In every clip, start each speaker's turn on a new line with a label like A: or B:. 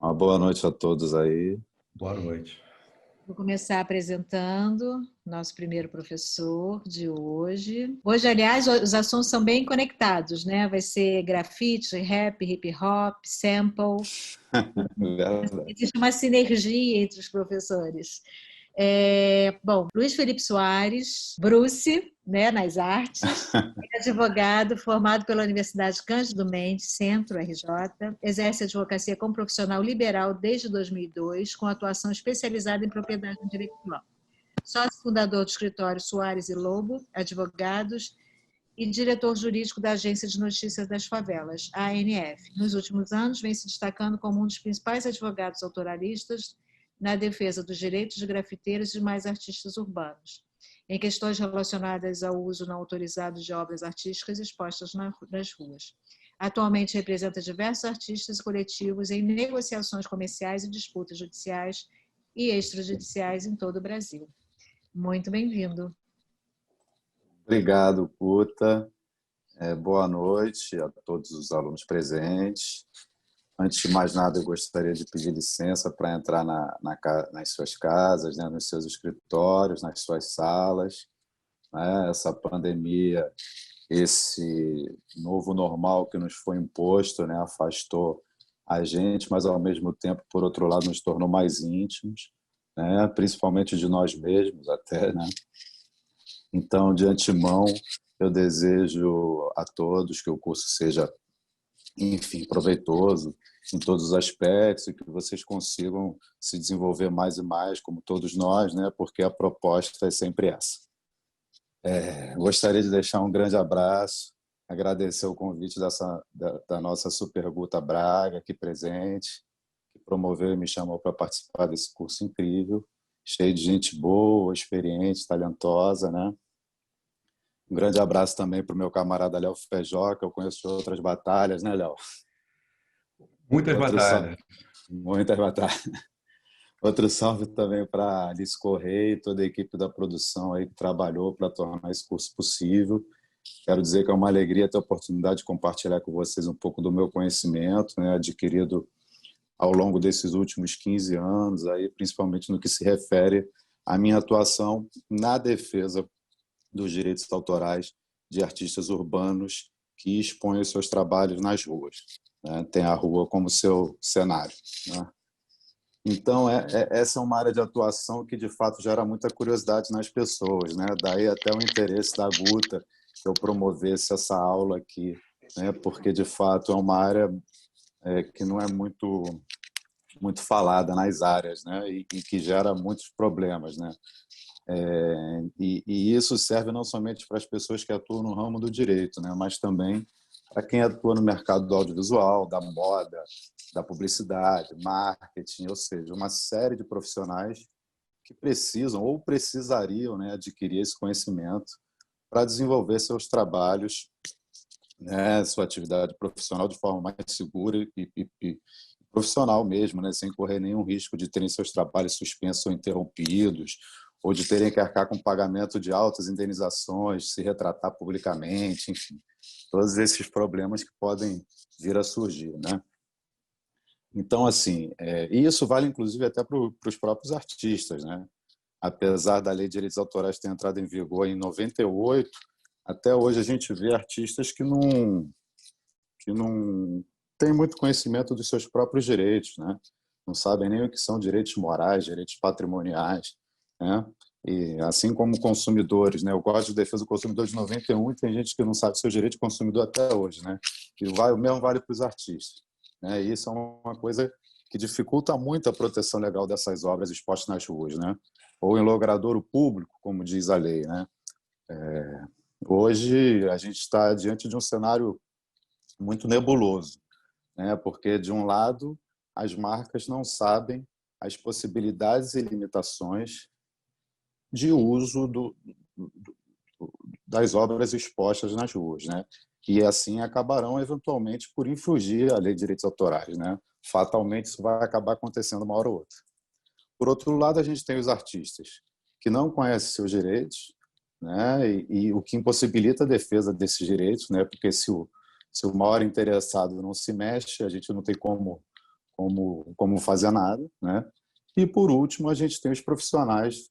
A: Uma boa noite a todos aí.
B: Boa noite.
C: Vou começar apresentando nosso primeiro professor de hoje. Hoje, aliás, os assuntos são bem conectados, né? Vai ser grafite, rap, hip hop, sample. Existe uma sinergia entre os professores. Bom, Luiz Felipe Soares, Bruce, né, nas artes, é advogado formado pela Universidade Cândido Mendes, Centro RJ, exerce advocacia como profissional liberal desde 2002, com atuação especializada em propriedade intelectual. Sócio fundador do escritório Soares e Lobo, advogados, e diretor jurídico da Agência de Notícias das Favelas, ANF. Nos últimos anos, vem se destacando como um dos principais advogados autoralistas na defesa dos direitos de grafiteiros e demais artistas urbanos, em questões relacionadas ao uso não autorizado de obras artísticas expostas nas ruas. Atualmente representa diversos artistas e coletivos em negociações comerciais e disputas judiciais e extrajudiciais em todo o Brasil. Muito bem-vindo.
A: Obrigado, Guta. Boa noite a todos os alunos presentes. Antes de mais nada, eu gostaria de pedir licença para entrar nas suas casas, né, nos seus escritórios, nas suas salas. Né? Essa pandemia, esse novo normal que nos foi imposto, né, afastou a gente, mas, ao mesmo tempo, por outro lado, nos tornou mais íntimos, né, principalmente de nós mesmos até, né? Então, de antemão, eu desejo a todos que o curso seja, enfim, proveitoso em todos os aspectos e que vocês consigam se desenvolver mais e mais, como todos nós, né? Porque a proposta é sempre essa. Gostaria de deixar um grande abraço, agradecer o convite da nossa Super Guta Braga, aqui presente, que promoveu e me chamou para participar desse curso incrível, cheio de gente boa, experiente, talentosa, né? Um grande abraço também para o meu camarada Léo Feijó, que eu conheço de outras batalhas, né, Léo?
B: Muitas batalhas.
A: Muitas batalhas. Outro salve também para Alice Correia e toda a equipe da produção aí que trabalhou para tornar esse curso possível. Quero dizer que é uma alegria ter a oportunidade de compartilhar com vocês um pouco do meu conhecimento, né, adquirido ao longo desses últimos 15 anos, aí, principalmente no que se refere à minha atuação na defesa dos direitos autorais de artistas urbanos que expõem os seus trabalhos nas ruas, né? Tem a rua como seu cenário, né? Então, essa é uma área de atuação que, de fato, gera muita curiosidade nas pessoas, né? Daí até o interesse da Guta que eu promovesse essa aula aqui, né? Porque, de fato, é uma área que não é muito falada nas áreas, né? E que gera muitos problemas, né? E isso serve não somente para as pessoas que atuam no ramo do direito, né, mas também para quem atua no mercado do audiovisual, da moda, da publicidade, marketing, ou seja, uma série de profissionais que precisam ou precisariam, né, adquirir esse conhecimento para desenvolver seus trabalhos, né, sua atividade profissional de forma mais segura e profissional mesmo, né, sem correr nenhum risco de terem seus trabalhos suspensos ou interrompidos, ou de terem que arcar com pagamento de altas indenizações, se retratar publicamente, enfim, todos esses problemas que podem vir a surgir, né? Então, assim, e isso vale inclusive até para os próprios artistas, né? Apesar da Lei de Direitos Autorais ter entrado em vigor em 98, até hoje a gente vê artistas que não têm muito conhecimento dos seus próprios direitos, né? Não sabem nem o que são direitos morais, direitos patrimoniais, né? E assim como consumidores, né? O Código de Defesa do Consumidor de 91 e tem gente que não sabe seu direito de consumidor até hoje, né? E o mesmo vale para os artistas, né? E isso é uma coisa que dificulta muito a proteção legal dessas obras expostas nas ruas, né? Ou em logradouro público, como diz a lei, né? Hoje a gente está diante de um cenário muito nebuloso, né? Porque de um lado as marcas não sabem as possibilidades e limitações de uso das obras expostas nas ruas, né? E assim acabarão eventualmente por infringir a lei de direitos autorais, né? Fatalmente isso vai acabar acontecendo uma hora ou outra. Por outro lado, a gente tem os artistas que não conhecem seus direitos, né? E o que impossibilita a defesa desses direitos, né? Porque se o maior interessado não se mexe, a gente não tem como como fazer nada, né? E, por último, a gente tem os profissionais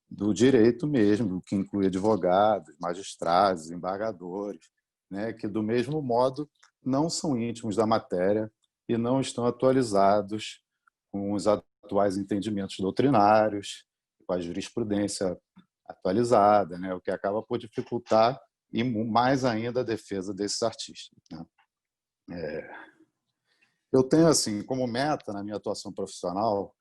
A: do direito mesmo, que inclui advogados, magistrados, embargadores, né? Que, do mesmo modo, não são íntimos da matéria e não estão atualizados com os atuais entendimentos doutrinários, com a jurisprudência atualizada, né? O que acaba por dificultar e mais ainda a defesa desses artistas, né? Eu tenho, assim, como meta na minha atuação profissional,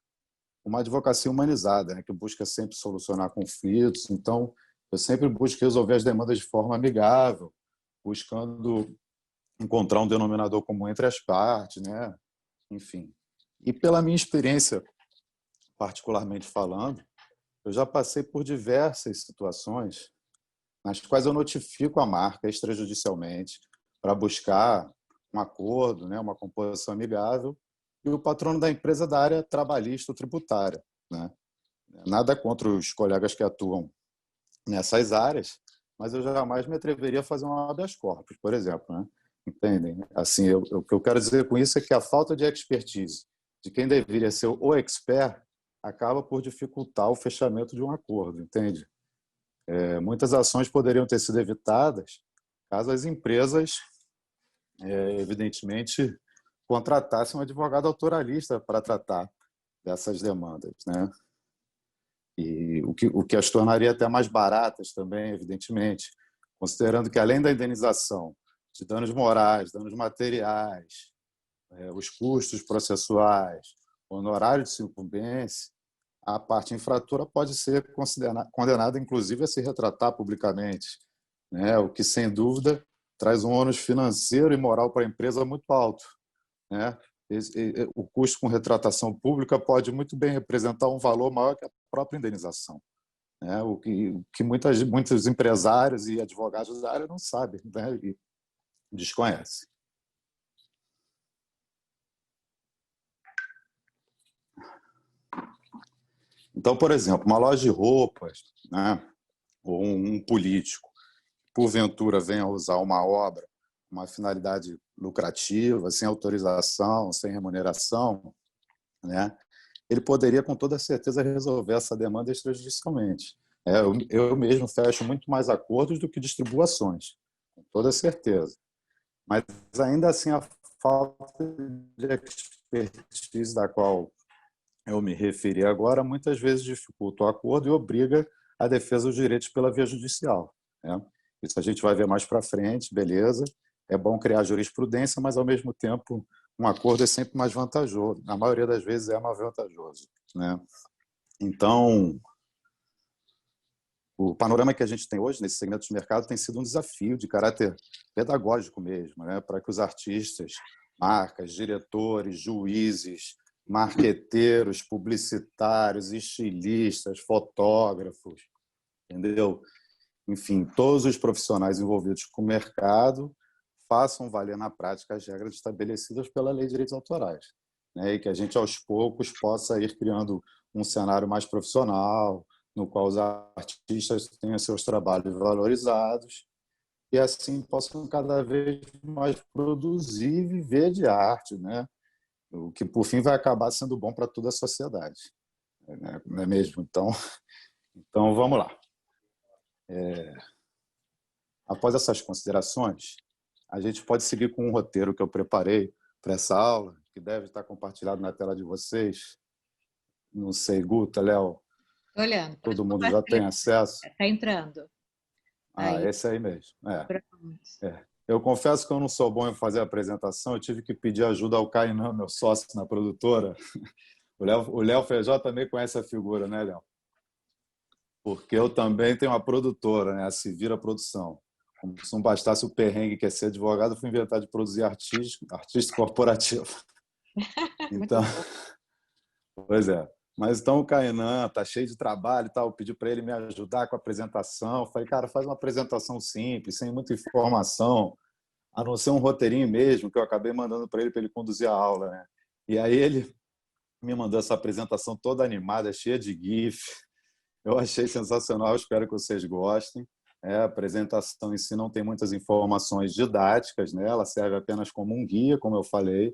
A: uma advocacia humanizada, né, que busca sempre solucionar conflitos. Então, eu sempre busco resolver as demandas de forma amigável, buscando encontrar um denominador comum entre as partes, né? Enfim. E pela minha experiência, particularmente falando, eu já passei por diversas situações nas quais eu notifico a marca extrajudicialmente para buscar um acordo, né, uma composição amigável, e o patrono da empresa da área trabalhista ou tributária, né? Nada contra os colegas que atuam nessas áreas, mas eu jamais me atreveria a fazer um habeas corpus, por exemplo, né? Entendem? Assim, o que eu quero dizer com isso é que a falta de expertise de quem deveria ser o expert acaba por dificultar o fechamento de um acordo, entende? Muitas ações poderiam ter sido evitadas caso as empresas, evidentemente, contratassem um advogado autoralista para tratar dessas demandas, né? E o que as tornaria até mais baratas também, evidentemente, considerando que, além da indenização de danos morais, danos materiais, os custos processuais, honorário de sucumbência, a parte infratora pode ser condenada, inclusive, a se retratar publicamente, né? O que, sem dúvida, traz um ônus financeiro e moral para a empresa muito alto, né? O custo com retratação pública pode muito bem representar um valor maior que a própria indenização, né? O que muitos empresários e advogados da área não sabem, né? E desconhecem. Então, por exemplo, uma loja de roupas, né? Ou um político, porventura venha a usar uma obra, uma finalidade lucrativa, sem autorização, sem remuneração, né? Ele poderia, com toda certeza, resolver essa demanda extrajudicialmente. Eu mesmo fecho muito mais acordos do que distribuo ações, com toda certeza. Mas, ainda assim, a falta de expertise da qual eu me referi agora, muitas vezes dificulta o acordo e obriga a defesa dos direitos pela via judicial, né? Isso a gente vai ver mais para frente, beleza. É bom criar jurisprudência, mas, ao mesmo tempo, um acordo é sempre mais vantajoso. Na maioria das vezes é mais vantajoso, né? Então, o panorama que a gente tem hoje nesse segmento de mercado tem sido um desafio de caráter pedagógico mesmo, né? Para que os artistas, marcas, diretores, juízes, marqueteiros, publicitários, estilistas, fotógrafos, entendeu? Enfim, todos os profissionais envolvidos com o mercado façam valer na prática as regras estabelecidas pela Lei de Direitos Autorais, né? E que a gente, aos poucos, possa ir criando um cenário mais profissional, no qual os artistas tenham seus trabalhos valorizados e, assim, possam cada vez mais produzir e viver de arte, né? O que, por fim, vai acabar sendo bom para toda a sociedade, né? Não é mesmo? Então, vamos lá. Após essas considerações, a gente pode seguir com um roteiro que eu preparei para essa aula, que deve estar compartilhado na tela de vocês. Não sei, Guta, Léo,
C: Olhando.
A: todo mundo já tem acesso?
C: Está entrando. Aí.
A: Esse aí mesmo. Eu confesso que eu não sou bom em fazer a apresentação, eu tive que pedir ajuda ao Kainan, meu sócio na produtora. O Léo Feijó também conhece a figura, né, Léo? Porque eu também tenho uma produtora, né, a Se Vira Produção. Como se não bastasse o perrengue que é ser advogado, eu fui inventar de produzir artista corporativo. Então, pois é. Mas então o Kainan tá cheio de trabalho e tal, eu pedi para ele me ajudar com a apresentação. Eu falei, cara, faz uma apresentação simples, sem muita informação, a não ser um roteirinho mesmo, que eu acabei mandando para ele conduzir a aula, né? E aí ele me mandou essa apresentação toda animada, cheia de GIF. Eu achei sensacional, espero que vocês gostem. A apresentação em si não tem muitas informações didáticas, né? Ela serve apenas como um guia, como eu falei,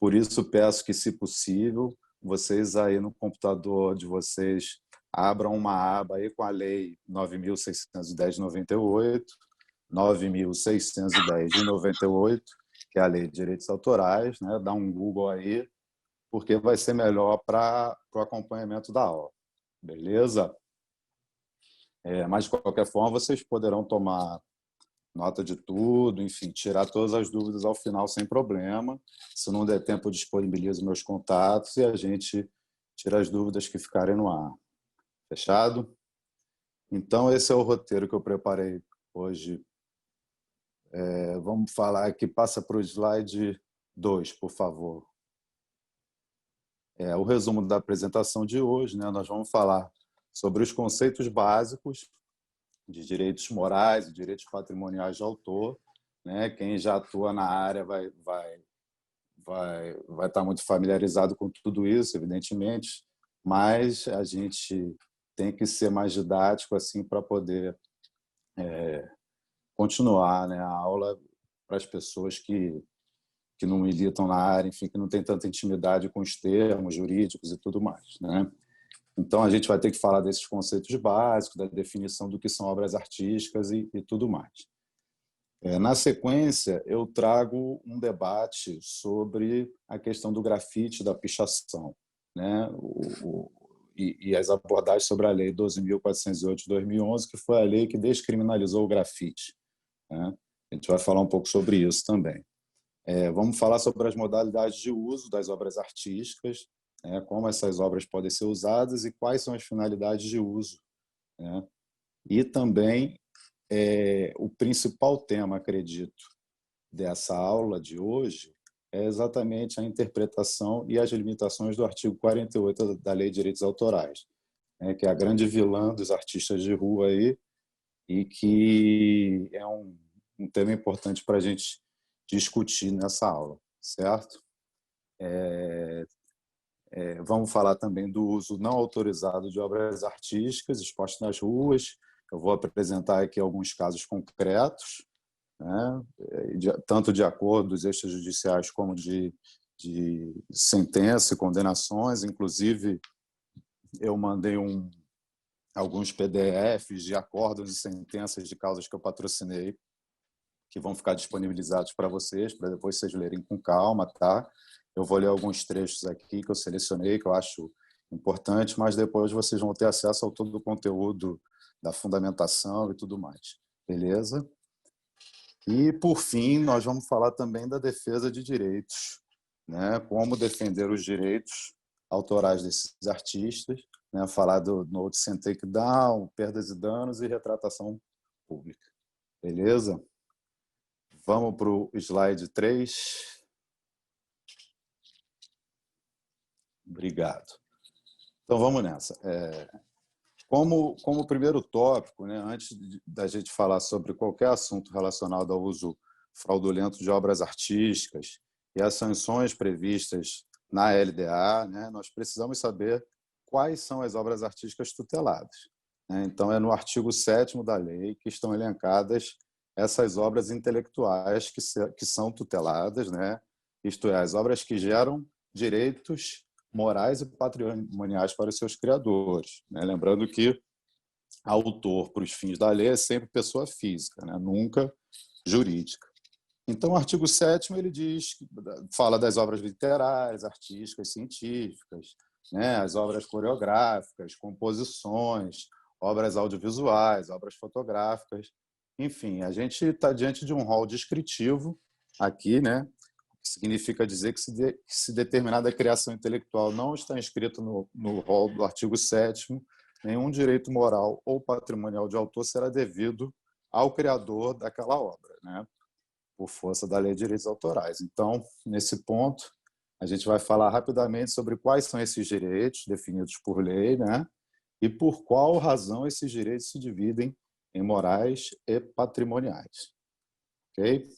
A: Por isso, peço que, se possível, vocês aí no computador de vocês abram uma aba aí com a Lei 9.610 de 98, 9.610 de 98, que é a Lei de Direitos Autorais, né? Dá um Google aí, porque vai ser melhor para o acompanhamento da aula. Beleza? Mas, de qualquer forma, vocês poderão tomar nota de tudo, enfim, tirar todas as dúvidas ao final sem problema. Se não der tempo, eu disponibilizo meus contatos e a gente tira as dúvidas que ficarem no ar. Fechado? Então, esse é o roteiro que eu preparei hoje. Vamos falar aqui, passa para o slide 2, por favor. O resumo da apresentação de hoje, né? Nós vamos falar sobre os conceitos básicos de direitos morais e direitos patrimoniais de autor, né? Quem já atua na área vai estar muito familiarizado com tudo isso, evidentemente, mas a gente tem que ser mais didático assim para poder continuar, né, a aula para as pessoas que não militam na área, enfim, que não têm tanta intimidade com os termos jurídicos e tudo mais, né? Então, a gente vai ter que falar desses conceitos básicos, da definição do que são obras artísticas e tudo mais. Na sequência, eu trago um debate sobre a questão do grafite, da pichação, né? E as abordagens sobre a Lei 12.408 de 2011, que foi a lei que descriminalizou o grafite, né? A gente vai falar um pouco sobre isso também. Vamos falar sobre as modalidades de uso das obras artísticas, como essas obras podem ser usadas e quais são as finalidades de uso, né? E também o principal tema, acredito, dessa aula de hoje é exatamente a interpretação e as limitações do artigo 48 da Lei de Direitos Autorais, né, que é a grande vilã dos artistas de rua aí, e que é um tema importante para a gente discutir nessa aula, certo? Vamos falar também do uso não autorizado de obras artísticas expostas nas ruas. Eu vou apresentar aqui alguns casos concretos, né, tanto de acordos extrajudiciais como de sentença e condenações. Inclusive, eu mandei alguns PDFs de acordos e sentenças de causas que eu patrocinei, que vão ficar disponibilizados para depois vocês lerem com calma, tá? Eu vou ler alguns trechos aqui que eu selecionei, que eu acho importante, mas depois vocês vão ter acesso ao todo o conteúdo da fundamentação e tudo mais. Beleza? E, por fim, nós vamos falar também da defesa de direitos, né? Como defender os direitos autorais desses artistas, né? Falar do Notice and Takedown, perdas e danos e retratação pública. Beleza? Vamos para o slide 3. Obrigado. Então, vamos nessa. Como primeiro tópico, né, antes da gente falar sobre qualquer assunto relacionado ao uso fraudulento de obras artísticas e as sanções previstas na LDA, né, nós precisamos saber quais são as obras artísticas tuteladas, né? Então, é no artigo 7º da lei que estão elencadas essas obras intelectuais que são tuteladas, né? Isto é, as obras que geram direitos morais e patrimoniais para os seus criadores, né? Lembrando que autor, para os fins da lei, é sempre pessoa física, né? Nunca jurídica. Então, o artigo 7º ele fala das obras literárias, artísticas, científicas, né? As obras coreográficas, composições, obras audiovisuais, obras fotográficas. Enfim, a gente está diante de um rol descritivo aqui, né? Que significa dizer que se determinada criação intelectual não está inscrita no rol do artigo 7º, nenhum direito moral ou patrimonial de autor será devido ao criador daquela obra, né? Por força da Lei de Direitos Autorais. Então, nesse ponto, a gente vai falar rapidamente sobre quais são esses direitos definidos por lei, né? E por qual razão esses direitos se dividem em morais e patrimoniais. Ok?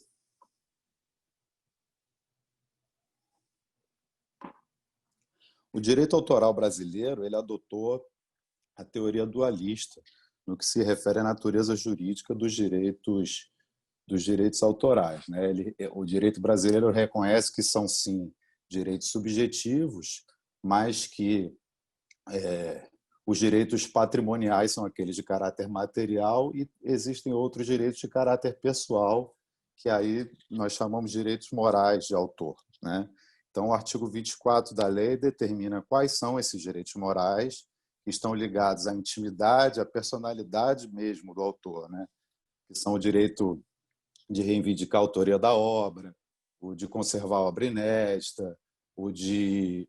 A: O direito autoral brasileiro ele adotou a teoria dualista no que se refere à natureza jurídica dos direitos autorais, né? O direito brasileiro reconhece que são, sim, direitos subjetivos, mas que os direitos patrimoniais são aqueles de caráter material e existem outros direitos de caráter pessoal, que aí nós chamamos de direitos morais de autor, né? Então, o artigo 24 da lei determina quais são esses direitos morais que estão ligados à intimidade, à personalidade mesmo do autor, né? Que são o direito de reivindicar a autoria da obra, o de conservar a obra inédita, o de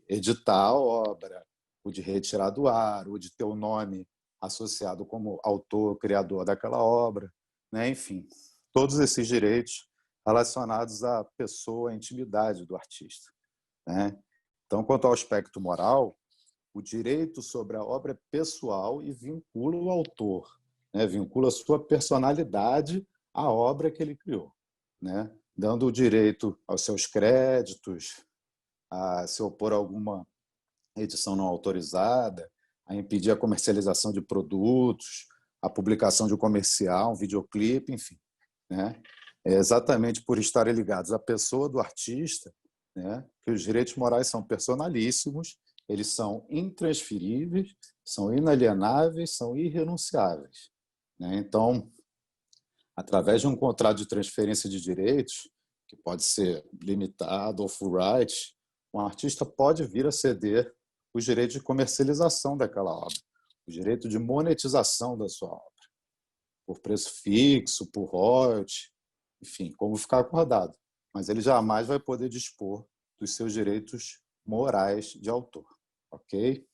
A: editar a obra, o de retirar do ar, o de ter o nome associado como autor, criador daquela obra, né? Enfim, todos esses direitos relacionados à pessoa, à intimidade do artista, né? Então, quanto ao aspecto moral, o direito sobre a obra é pessoal e vincula o autor, né? Vincula a sua personalidade à obra que ele criou, né? Dando o direito aos seus créditos, a se opor a alguma edição não autorizada, a impedir a comercialização de produtos, a publicação de um comercial, um videoclipe, enfim, né? É exatamente por estarem ligados à pessoa do artista, né, que os direitos morais são personalíssimos, eles são intransferíveis, são inalienáveis, são irrenunciáveis, né? Então, através de um contrato de transferência de direitos, que pode ser limitado ou full right, um artista pode vir a ceder os direitos de comercialização daquela obra, o direito de monetização da sua obra, por preço fixo, por royalties, enfim, como ficar acordado. Mas ele jamais vai poder dispor dos seus direitos morais de autor, ok?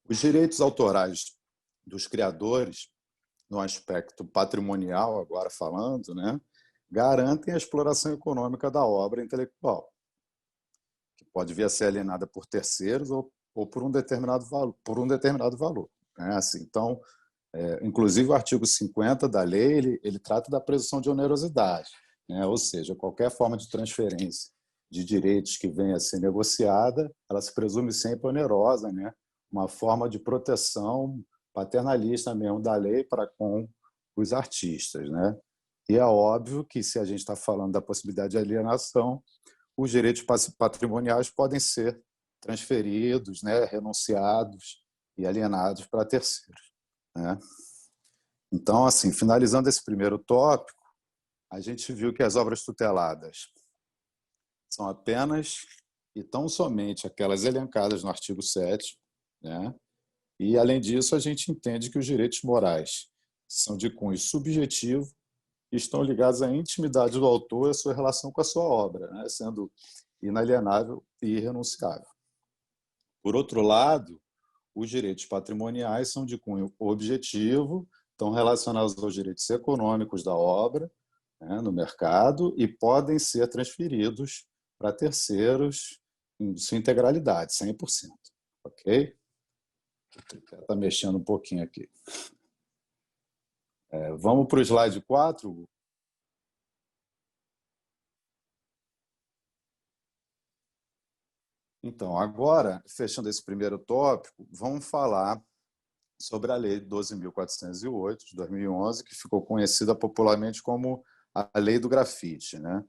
A: Os direitos autorais dos criadores, no aspecto patrimonial, agora falando, né, garantem a exploração econômica da obra intelectual, que pode vir a ser alienada por terceiros ou por um determinado valor, né? Assim, então, inclusive o artigo 50 da lei, ele trata da presunção de onerosidade, né? Ou seja, qualquer forma de transferência de direitos que venha a ser negociada, ela se presume sempre onerosa, né? Uma forma de proteção paternalista mesmo da lei para com os artistas, né? E é óbvio que, se a gente está falando da possibilidade de alienação, os direitos patrimoniais podem ser transferidos, né, renunciados e alienados para terceiros, né? Então, assim, finalizando esse primeiro tópico, a gente viu que as obras tuteladas são apenas e tão somente aquelas elencadas no artigo 7º, né? E, além disso, a gente entende que os direitos morais são de cunho subjetivo e estão ligados à intimidade do autor e à sua relação com a sua obra, né? Sendo inalienável e irrenunciável. Por outro lado, os direitos patrimoniais são de cunho objetivo, estão relacionados aos direitos econômicos da obra, né, no mercado, e podem ser transferidos para terceiros em sua integralidade, 100%. Ok? Está mexendo um pouquinho aqui. Vamos para o slide 4. Então, agora, fechando esse primeiro tópico, vamos falar sobre a Lei 12.408, de 2011, que ficou conhecida popularmente como a Lei do Grafite, né?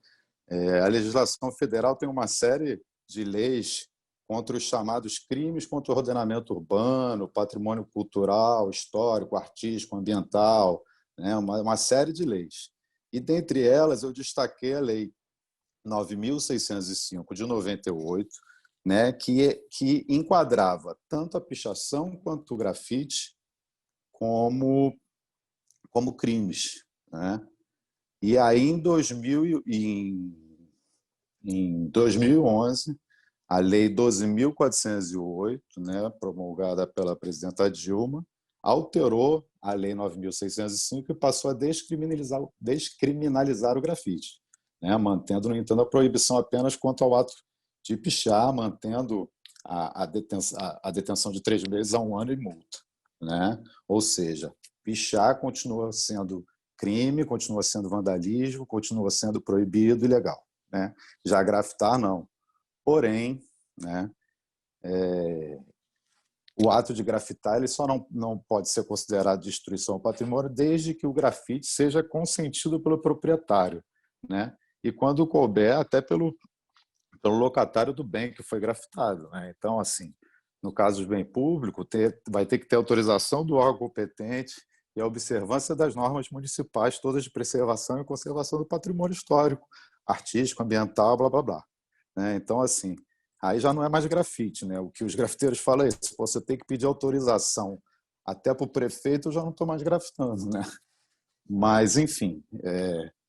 A: A legislação federal tem uma série de leis contra os chamados crimes contra o ordenamento urbano, patrimônio cultural, histórico, artístico, ambiental, né? Uma série de leis. E, dentre elas, eu destaquei a Lei 9.605, de 98, né, que enquadrava tanto a pichação quanto o grafite como crimes, né? E aí, em 2011, a Lei 12.408, né, promulgada pela presidenta Dilma, alterou a Lei 9.605 e passou a descriminalizar o grafite, né, mantendo, no entanto, a proibição apenas quanto ao ato de pichar, mantendo a detenção de 3 meses a 1 ano e multa, né? Ou seja, pichar continua sendo crime, continua sendo vandalismo, continua sendo proibido e ilegal, né? Já grafitar, não. Porém, né, o ato de grafitar ele só não pode ser considerado destruição ao patrimônio desde que o grafite seja consentido pelo proprietário, né? E quando couber, até pelo locatário do bem que foi grafitado, né? Então, assim, no caso de bem público, vai ter que ter autorização do órgão competente e a observância das normas municipais, todas de preservação e conservação do patrimônio histórico, artístico, ambiental, blá, blá, blá. Né? Então, assim, aí já não é mais grafite, né? O que os grafiteiros falam é isso, você tem que pedir autorização até para o prefeito, eu já não estou mais grafitando, né? Mas, enfim,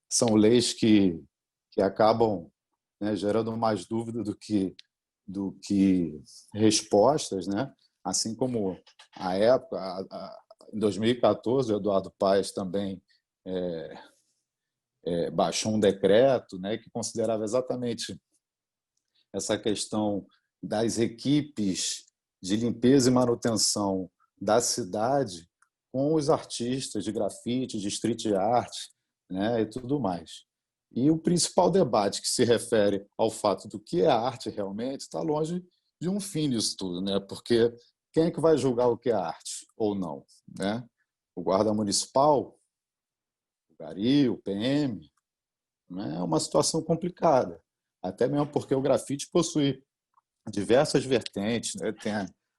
A: são leis que acabam, né, gerando mais dúvida do que respostas, né? Assim como a época, em 2014, o Eduardo Paes também baixou um decreto, né, que considerava exatamente essa questão das equipes de limpeza e manutenção da cidade com os artistas de grafite, de street art, né, e tudo mais. E o principal debate que se refere ao fato do que é arte realmente está longe de um fim disso tudo, né? Porque quem é que vai julgar o que é arte ou não, né? O guarda municipal, o Gari, o PM, né? É uma situação complicada, até mesmo porque o grafite possui diversas vertentes, né? Tem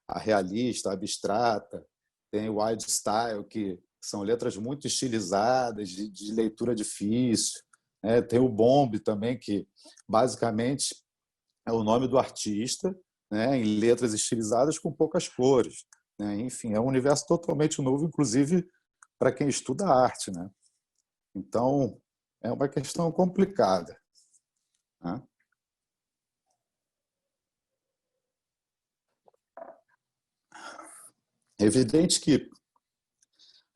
A: a realista, a abstrata, tem o wild style, que são letras muito estilizadas, de leitura difícil. Tem o bomb também, que basicamente é o nome do artista, né, em letras estilizadas com poucas cores. Né? Enfim, é um universo totalmente novo, inclusive para quem estuda arte. Né? Então, é uma questão complicada. Né? É evidente que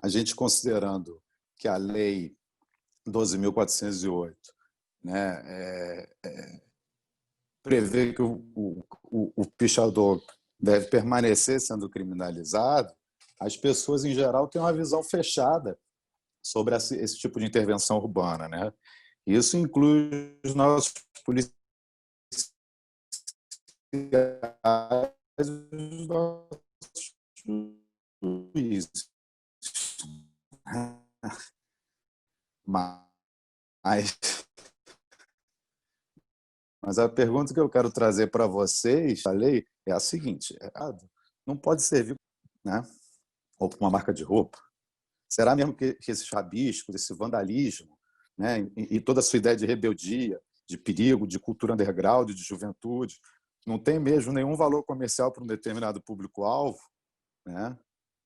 A: a gente, considerando que a Lei 12.408, né, prevê que o pichador deve permanecer sendo criminalizado, as pessoas, em geral, têm uma visão fechada sobre esse tipo de intervenção urbana. Né? Isso inclui os nossos policiais e os nossos juízes. Mas a pergunta que eu quero trazer para vocês, falei, é a seguinte: não pode servir, né, ou para uma marca de roupa? Será mesmo que esses rabiscos, esse vandalismo, né, e toda a sua ideia de rebeldia, de perigo, de cultura underground, de juventude, não tem mesmo nenhum valor comercial para um determinado público-alvo? Né?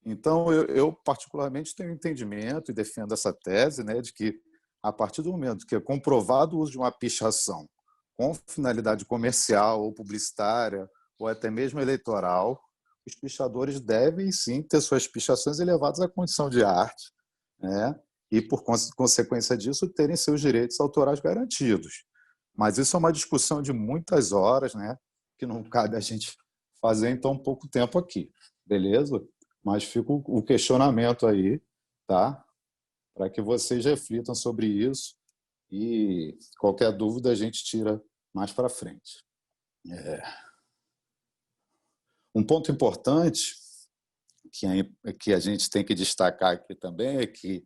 A: Então, eu particularmente tenho entendimento e defendo essa tese, né, de que, a partir do momento que é comprovado o uso de uma pichação com finalidade comercial ou publicitária, ou até mesmo eleitoral, os pichadores devem, sim, ter suas pichações elevadas à condição de arte, né? E, por consequência disso, terem seus direitos autorais garantidos. Mas isso é uma discussão de muitas horas, né? Que não cabe a gente fazer em tão pouco tempo aqui, beleza? Mas fica o questionamento aí, tá? Para que vocês reflitam sobre isso e qualquer dúvida a gente tira mais para frente. Um ponto importante que a gente tem que destacar aqui também é que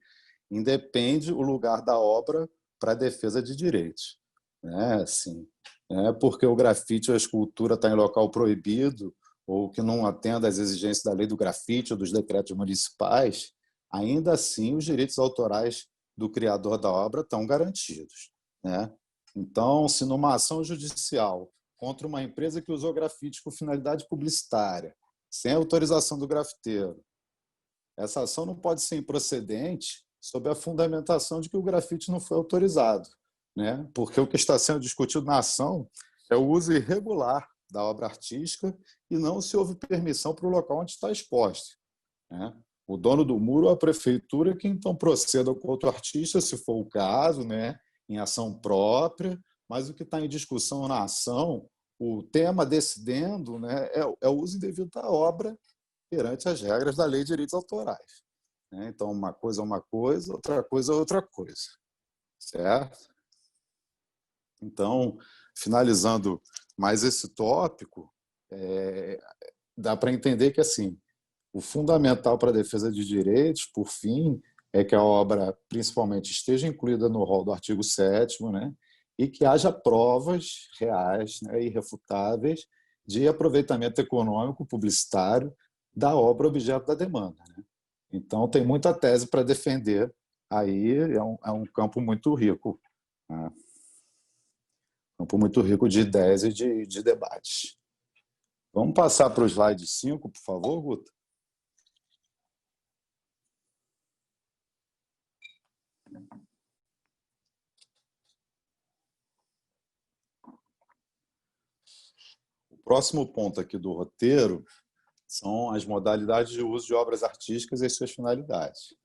A: independe o lugar da obra para a defesa de direitos. Né? Assim, porque o grafite ou a escultura está em local proibido ou que não atenda às exigências da lei do grafite ou dos decretos municipais, ainda assim os direitos autorais do criador da obra estão garantidos. Né? Então, se numa ação judicial contra uma empresa que usou grafite com finalidade publicitária, sem autorização do grafiteiro, essa ação não pode ser improcedente sob a fundamentação de que o grafite não foi autorizado, né? Porque o que está sendo discutido na ação é o uso irregular da obra artística e não se houve permissão para o local onde está exposto. Né? O dono do muro ou a prefeitura que então proceda contra o artista, se for o caso, né, em ação própria, mas o que está em discussão na ação, o tema decidendo, né, é o uso indevido da obra perante as regras da Lei de Direitos Autorais. Né? Então, uma coisa é uma coisa, outra coisa é outra coisa. Certo? Então, finalizando mais esse tópico, dá para entender que assim, o fundamental para a defesa de direitos, por fim, é que a obra principalmente esteja incluída no rol do artigo 7º, né? E que haja provas reais, né, irrefutáveis de aproveitamento econômico publicitário da obra objeto da demanda, né? Então, tem muita tese para defender, aí é um campo muito rico, né? Campo muito rico de ideias e de debates. Vamos passar para o slide 5, por favor, Guta? O próximo ponto aqui do roteiro são as modalidades de uso de obras artísticas e suas finalidades,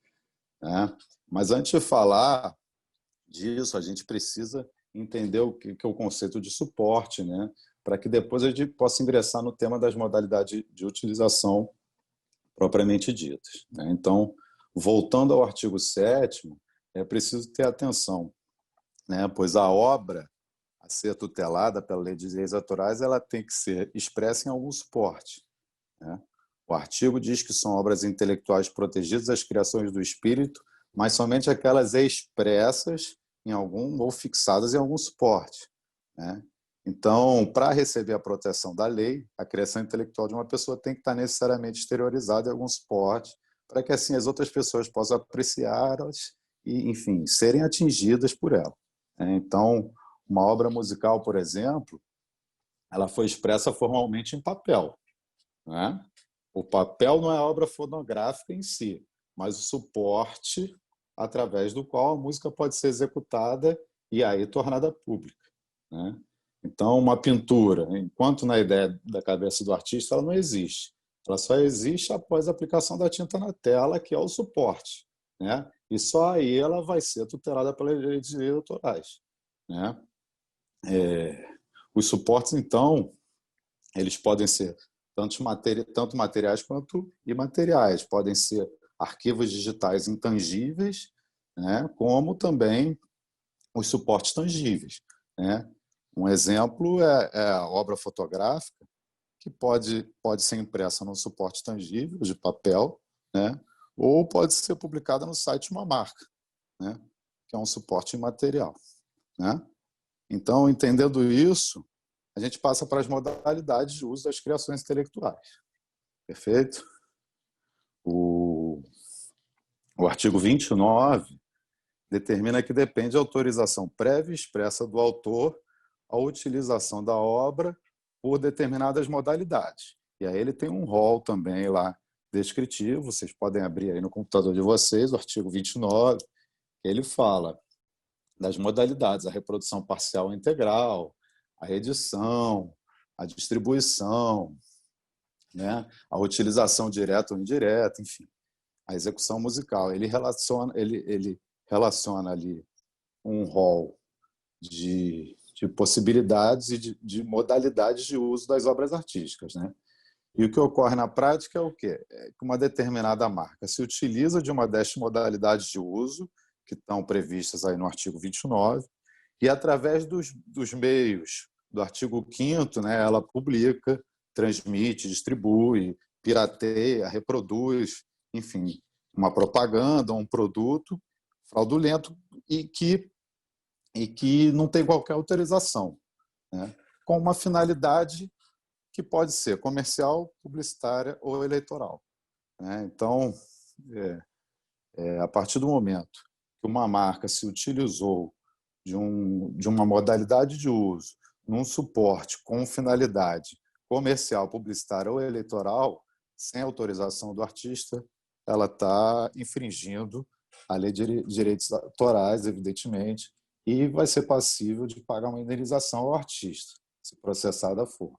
A: né? Mas antes de falar disso, a gente precisa entender o que é o conceito de suporte, né? Para que depois a gente possa ingressar no tema das modalidades de utilização propriamente ditas, né? Então, voltando ao artigo 7º, é preciso ter atenção, né? Pois a obra a ser tutelada pela lei de direitos autorais, ela tem que ser expressa em algum suporte, né? O artigo diz que são obras intelectuais protegidas as criações do espírito, mas somente aquelas expressas em algum ou fixadas em algum suporte, né? Então, para receber a proteção da lei, a criação intelectual de uma pessoa tem que estar necessariamente exteriorizada em algum suporte, para que assim as outras pessoas possam apreciá-las e, enfim, serem atingidas por ela, né? Então, uma obra musical, por exemplo, ela foi expressa formalmente em papel, né? O papel não é a obra fonográfica em si, mas o suporte através do qual a música pode ser executada e aí tornada pública, né? Então, uma pintura, enquanto na ideia da cabeça do artista, ela não existe. Ela só existe após a aplicação da tinta na tela, que é o suporte, né? E só aí ela vai ser tutelada pelas leis de direitos autorais, né? Os suportes, então, eles podem ser tanto materiais quanto imateriais. Podem ser arquivos digitais intangíveis, né, como também os suportes tangíveis, né? Um exemplo é a obra fotográfica, que pode ser impressa num suporte tangível, de papel, né, ou pode ser publicada no site de uma marca, né, que é um suporte imaterial, né? Então, entendendo isso, a gente passa para as modalidades de uso das criações intelectuais. Perfeito? O artigo 29 determina que depende de autorização prévia e expressa do autor a utilização da obra por determinadas modalidades. E aí ele tem um rol também lá descritivo, vocês podem abrir aí no computador de vocês, o artigo 29, ele fala das modalidades, a reprodução parcial ou integral, a reedição, a distribuição, né, a utilização direta ou indireta, enfim, a execução musical. Ele relaciona ali um rol de possibilidades e de modalidades de uso das obras artísticas, né? E o que ocorre na prática é o quê? É que uma determinada marca se utiliza de uma destas modalidades de uso, que estão previstas aí no artigo 29, e através dos meios do artigo 5º, né, ela publica, transmite, distribui, pirateia, reproduz, enfim, uma propaganda, um produto fraudulento e que não tem qualquer autorização, né, com uma finalidade que pode ser comercial, publicitária ou eleitoral, né? Então, a partir do momento que uma marca se utilizou de uma modalidade de uso num suporte com finalidade comercial, publicitária ou eleitoral, sem autorização do artista, ela está infringindo a lei de direitos autorais, evidentemente, e vai ser passível de pagar uma indenização ao artista, se processada for,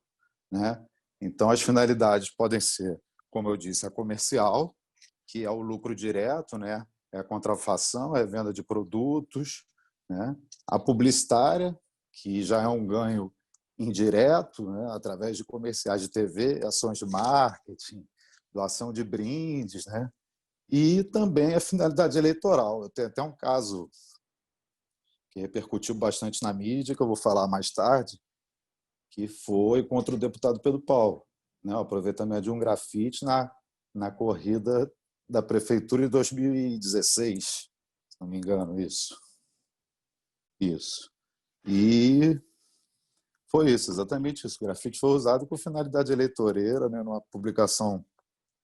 A: né? Então, as finalidades podem ser, como eu disse, a comercial, que é o lucro direto, né? É a contrafação, é a venda de produtos, né? A publicitária, que já é um ganho indireto, né? Através de comerciais de TV, ações de marketing, doação de brindes, né? E também a finalidade eleitoral. Eu tenho até um caso que repercutiu bastante na mídia, que eu vou falar mais tarde, que foi contra o deputado Pedro Paulo, né, o aproveitamento de um grafite na corrida da prefeitura de 2016, se não me engano, isso. E foi isso, exatamente isso. O grafite foi usado com finalidade eleitoreira, né, numa publicação,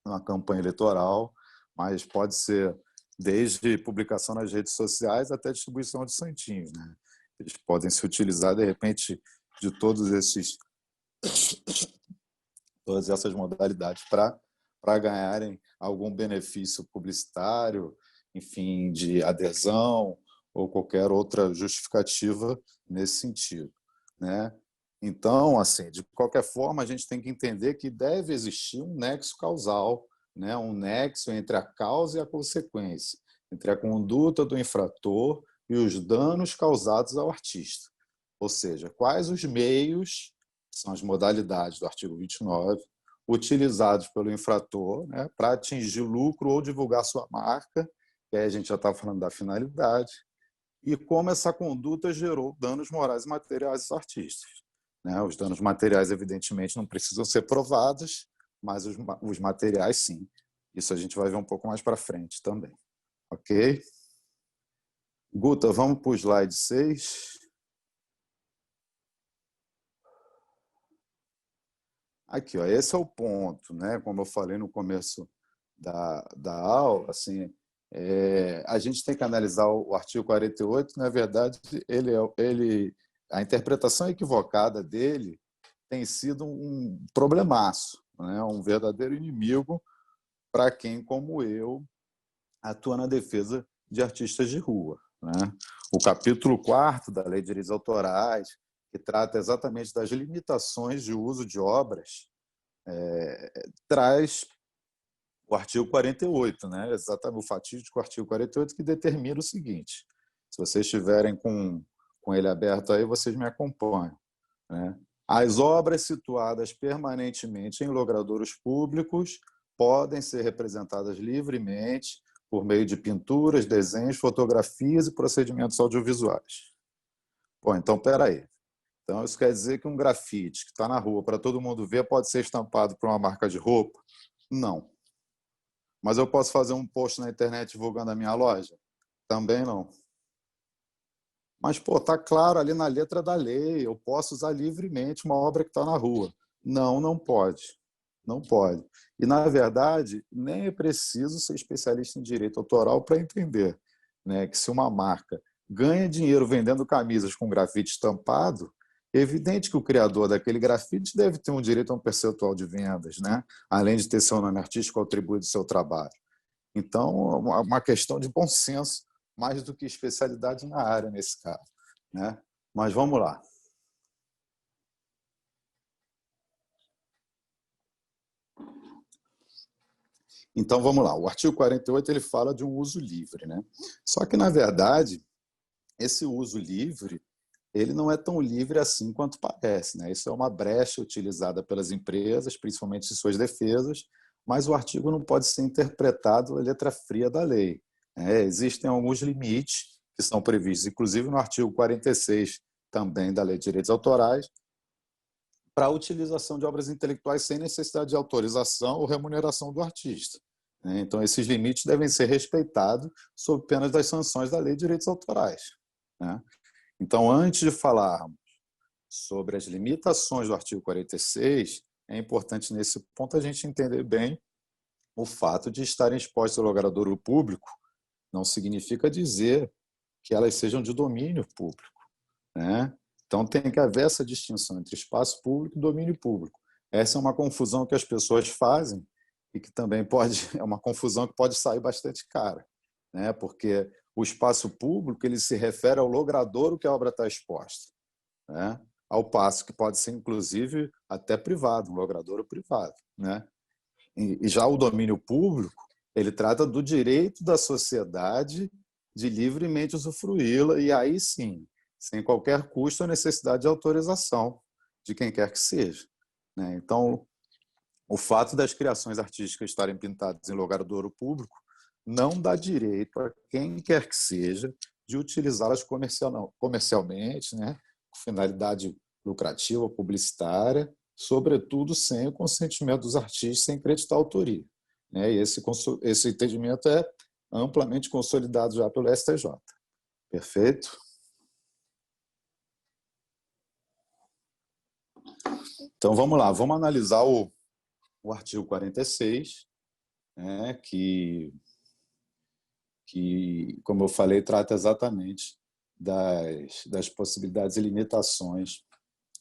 A: numa campanha eleitoral, mas pode ser desde publicação nas redes sociais até distribuição de santinhos, né? Eles podem se utilizar, de repente, de todas essas modalidades para ganharem algum benefício publicitário, enfim, de adesão ou qualquer outra justificativa nesse sentido, né? Então, assim, de qualquer forma, a gente tem que entender que deve existir um nexo causal, né? Um nexo entre a causa e a consequência, entre a conduta do infrator e os danos causados ao artista. Ou seja, quais os meios, que são as modalidades do artigo 29, utilizados pelo infrator, né, para atingir lucro ou divulgar sua marca, que aí a gente já está falando da finalidade, e como essa conduta gerou danos morais e materiais aos artistas, né? Os danos materiais, evidentemente, não precisam ser provados, mas os materiais, sim. Isso a gente vai ver um pouco mais para frente também. Ok? Guta, vamos para o slide 6. Aqui, ó, esse é o ponto, né? Como eu falei no começo da aula, assim, a gente tem que analisar o artigo 48, na verdade, a interpretação equivocada dele tem sido um problemaço, né? Um verdadeiro inimigo para quem, como eu, atua na defesa de artistas de rua, né? O capítulo 4º da Lei de Direitos Autorais, que trata exatamente das limitações de uso de obras, traz o artigo 48, né? Exatamente o fatídico artigo 48, que determina o seguinte: se vocês estiverem com ele aberto aí, vocês me acompanham, né? As obras situadas permanentemente em logradouros públicos podem ser representadas livremente por meio de pinturas, desenhos, fotografias e procedimentos audiovisuais. Bom, então, espera aí. Então, isso quer dizer que um grafite que está na rua para todo mundo ver pode ser estampado por uma marca de roupa? Não. Mas eu posso fazer um post na internet divulgando a minha loja? Também não. Mas, pô, está claro ali na letra da lei, eu posso usar livremente uma obra que está na rua. Não, não pode. Não pode. E, na verdade, nem é preciso ser especialista em direito autoral para entender, né, que se uma marca ganha dinheiro vendendo camisas com grafite estampado, é evidente que o criador daquele grafite deve ter um direito a um percentual de vendas, né, além de ter seu nome artístico atribuído ao seu trabalho. Então, é uma questão de bom senso, mais do que especialidade na área, nesse caso, né? Mas vamos lá. Então, vamos lá. O artigo 48 ele fala de um uso livre, né? Só que, na verdade, esse uso livre ele não é tão livre assim quanto parece, né? Isso é uma brecha utilizada pelas empresas, principalmente em suas defesas, mas o artigo não pode ser interpretado à letra fria da lei. Existem alguns limites que são previstos, inclusive no artigo 46 também da Lei de Direitos Autorais, para a utilização de obras intelectuais sem necessidade de autorização ou remuneração do artista. Então, esses limites devem ser respeitados sob pena das sanções da Lei de Direitos Autorais. Então, antes de falarmos sobre as limitações do artigo 46, é importante, nesse ponto, a gente entender bem o fato de estarem expostas ao logradouro público não significa dizer que elas sejam de domínio público, né? Então, tem que haver essa distinção entre espaço público e domínio público. Essa é uma confusão que as pessoas fazem e que também é uma confusão que pode sair bastante cara, né? Porque o espaço público ele se refere ao logradouro que a obra está exposta, né? Ao passo que pode ser, inclusive, até privado, um logradouro privado, né? E já o domínio público ele trata do direito da sociedade de livremente usufruí-la, e aí sim, sem qualquer custo ou necessidade de autorização de quem quer que seja, né? Então, o fato das criações artísticas estarem pintadas em logradouro público não dá direito a quem quer que seja de utilizá-las comercialmente, né, com finalidade lucrativa, publicitária, sobretudo sem o consentimento dos artistas, sem acreditar a autoria, né? E esse entendimento é amplamente consolidado já pelo STJ. Perfeito? Então, vamos lá, vamos analisar o artigo 46, né, que, como eu falei, trata exatamente das possibilidades e limitações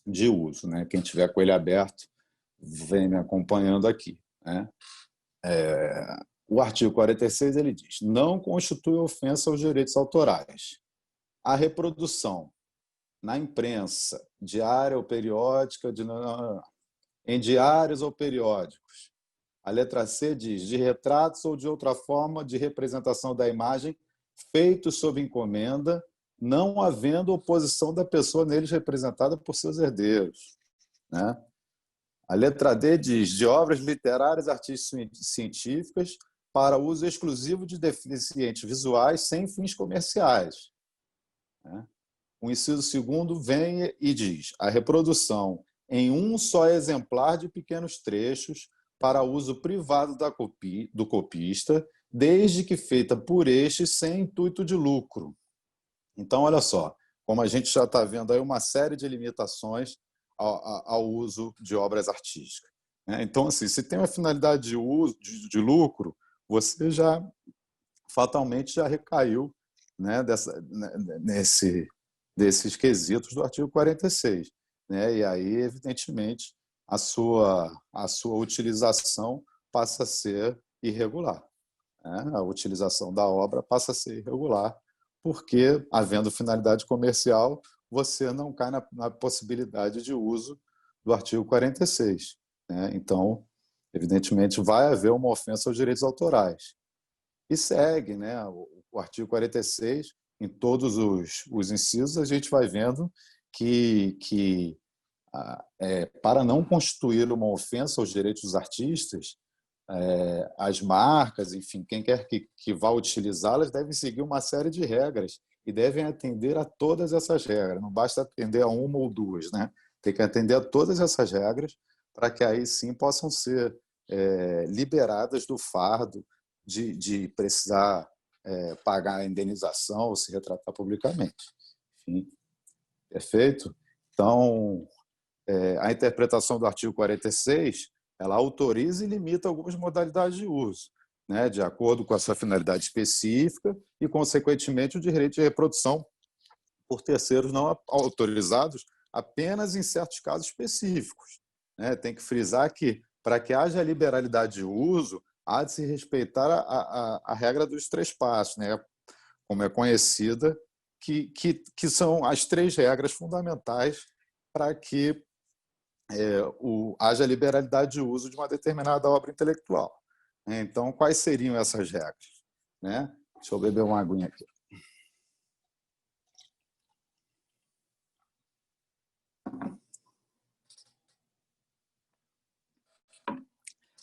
A: de uso, né? Quem tiver com ele aberto, vem me acompanhando aqui, né? O artigo 46, ele diz: não constitui ofensa aos direitos autorais a reprodução na imprensa, diária ou periódica, em diários ou periódicos. A letra C diz: de retratos ou de outra forma de representação da imagem feitos sob encomenda, não havendo oposição da pessoa neles representada por seus herdeiros, né? A letra D diz: de obras literárias, artísticas e científicas para uso exclusivo de deficientes visuais sem fins comerciais, né? O inciso segundo vem e diz: a reprodução em um só exemplar de pequenos trechos para uso privado do copista, desde que feita por este sem intuito de lucro. Então, olha só, como a gente já está vendo aí uma série de limitações ao uso de obras artísticas, né? Então, assim, se tem uma finalidade de uso, de lucro, você já fatalmente já recaiu, né, desses quesitos do artigo 46, né? E aí, evidentemente, a sua utilização passa a ser irregular, né? A utilização da obra passa a ser irregular, porque, havendo finalidade comercial, você não cai na possibilidade de uso do artigo 46, né? Então, evidentemente, vai haver uma ofensa aos direitos autorais. E segue, né, o artigo 46, em todos os incisos, a gente vai vendo que para não constituir uma ofensa aos direitos dos artistas, as marcas, enfim, quem quer que vá utilizá-las, devem seguir uma série de regras e devem atender a todas essas regras. Não basta atender a uma ou duas, né? Tem que atender a todas essas regras para que aí sim possam ser liberadas do fardo de precisar pagar a indenização ou se retratar publicamente. Enfim, perfeito? Então, a interpretação do artigo 46, ela autoriza e limita algumas modalidades de uso, né, de acordo com a sua finalidade específica e, consequentemente, o direito de reprodução por terceiros não autorizados apenas em certos casos específicos, né? Tem que frisar que, para que haja liberalidade de uso, há de se respeitar a regra dos 3 passos, né? Como é conhecida, que são as 3 regras fundamentais para que haja liberalidade de uso de uma determinada obra intelectual. Então, quais seriam essas regras, né? Deixa eu beber uma aguinha aqui.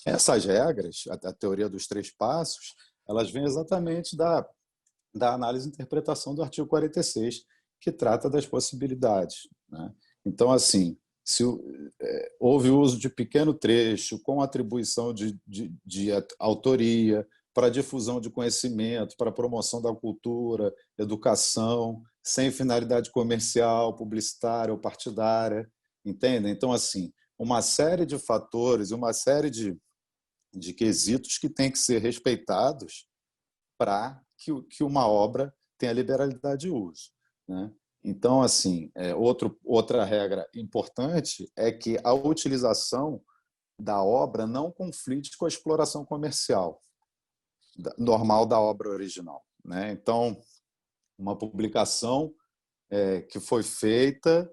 A: Essas regras, a teoria dos 3 passos, elas vêm exatamente da análise e interpretação do artigo 46, que trata das possibilidades, né? Então, assim, se houve uso de pequeno trecho com atribuição de autoria para difusão de conhecimento, para promoção da cultura, educação, sem finalidade comercial, publicitária ou partidária, entendem? Então, assim, uma série de fatores, uma série de quesitos que têm que ser respeitados para que uma obra tenha liberalidade de uso, né? Então, assim, outra regra importante é que a utilização da obra não conflite com a exploração comercial normal da obra original, né? Então, uma publicação que foi feita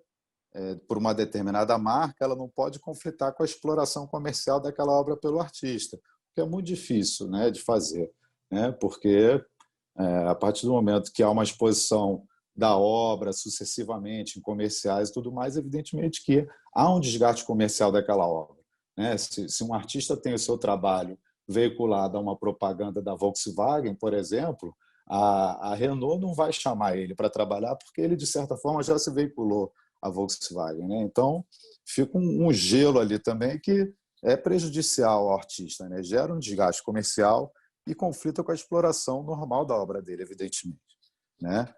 A: por uma determinada marca, ela não pode conflitar com a exploração comercial daquela obra pelo artista, que é muito difícil, né, de fazer, né? Porque a partir do momento que há uma exposição da obra sucessivamente em comerciais e tudo mais, evidentemente que há um desgaste comercial daquela obra, né? Se um artista tem o seu trabalho veiculado a uma propaganda da Volkswagen, por exemplo, a Renault não vai chamar ele para trabalhar porque ele, de certa forma, já se veiculou a Volkswagen, né? Então, fica um gelo ali também que é prejudicial ao artista, né? Gera um desgaste comercial e conflita com a exploração normal da obra dele, evidentemente, né?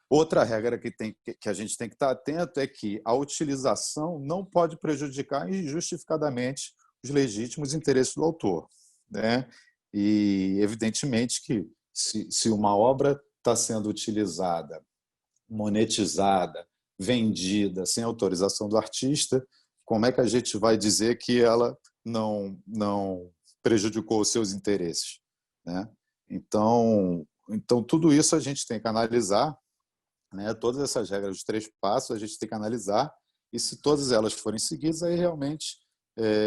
A: Outra regra que a gente tem que estar atento é que a utilização não pode prejudicar injustificadamente os legítimos interesses do autor, né? E, evidentemente, que se uma obra está sendo utilizada, monetizada, vendida sem autorização do artista, como é que a gente vai dizer que ela não prejudicou os seus interesses, né? Então, tudo isso a gente tem que analisar, né? Todas essas regras dos 3 passos a gente tem que analisar, e se todas elas forem seguidas, aí realmente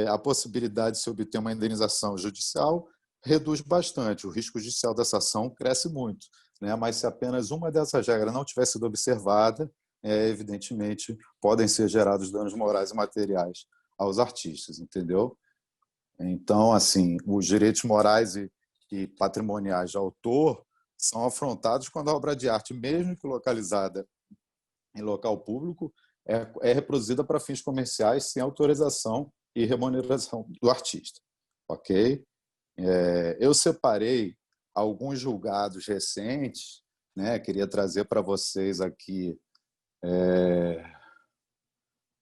A: a possibilidade de se obter uma indenização judicial reduz bastante. O risco judicial dessa ação cresce muito, né? Mas se apenas uma dessas regras não tiver sido observada, evidentemente podem ser gerados danos morais e materiais aos artistas, entendeu? Então, assim, os direitos morais e patrimoniais de autor são afrontados quando a obra de arte, mesmo que localizada em local público, é reproduzida para fins comerciais sem autorização e remuneração do artista. Ok? Eu separei alguns julgados recentes, né? Queria trazer para vocês aqui,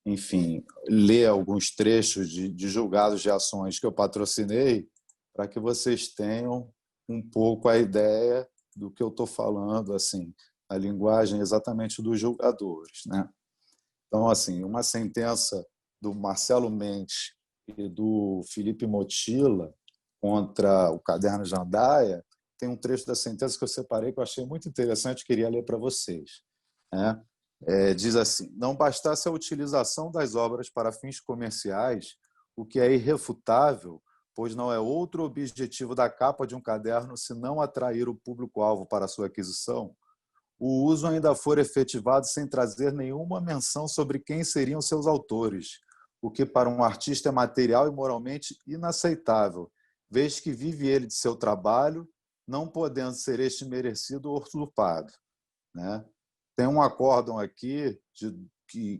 A: enfim, ler alguns trechos de julgados de ações que eu patrocinei, para que vocês tenham um pouco a ideia do que eu estou falando, assim, a linguagem exatamente dos julgadores, né? Então, assim, uma sentença do Marcelo Mendes e do Felipe Motilla contra o Caderno Jandaia, tem um trecho da sentença que eu separei que eu achei muito interessante, queria ler para vocês, né? Diz assim: não bastasse a utilização das obras para fins comerciais, o que é irrefutável, pois não é outro objetivo da capa de um caderno senão atrair o público-alvo para sua aquisição, o uso ainda for efetivado sem trazer nenhuma menção sobre quem seriam seus autores, o que para um artista é material e moralmente inaceitável, vez que vive ele de seu trabalho, não podendo ser este merecido ou usurpado, né? Tem um acórdão aqui,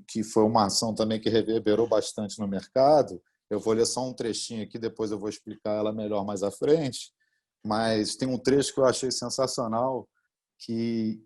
A: que foi uma ação também que reverberou bastante no mercado. Eu vou ler só um trechinho aqui, depois eu vou explicar ela melhor mais à frente, mas tem um trecho que eu achei sensacional, que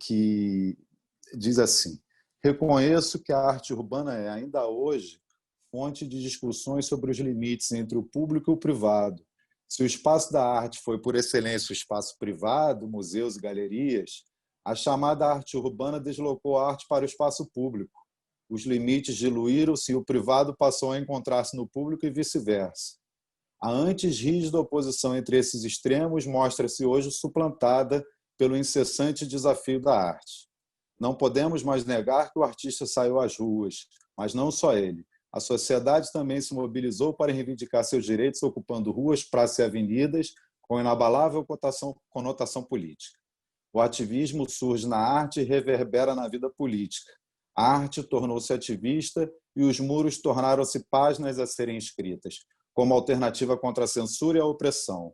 A: diz assim: reconheço que a arte urbana é, ainda hoje, fonte de discussões sobre os limites entre o público e o privado. Se o espaço da arte foi, por excelência, o espaço privado, museus e galerias, a chamada arte urbana deslocou a arte para o espaço público. Os limites diluíram-se e o privado passou a encontrar-se no público e vice-versa. A antes rígida oposição entre esses extremos mostra-se hoje suplantada pelo incessante desafio da arte. Não podemos mais negar que o artista saiu às ruas, mas não só ele. A sociedade também se mobilizou para reivindicar seus direitos, ocupando ruas, praças e avenidas com inabalável conotação política. O ativismo surge na arte e reverbera na vida política. A arte tornou-se ativista e os muros tornaram-se páginas a serem escritas, como alternativa contra a censura e a opressão.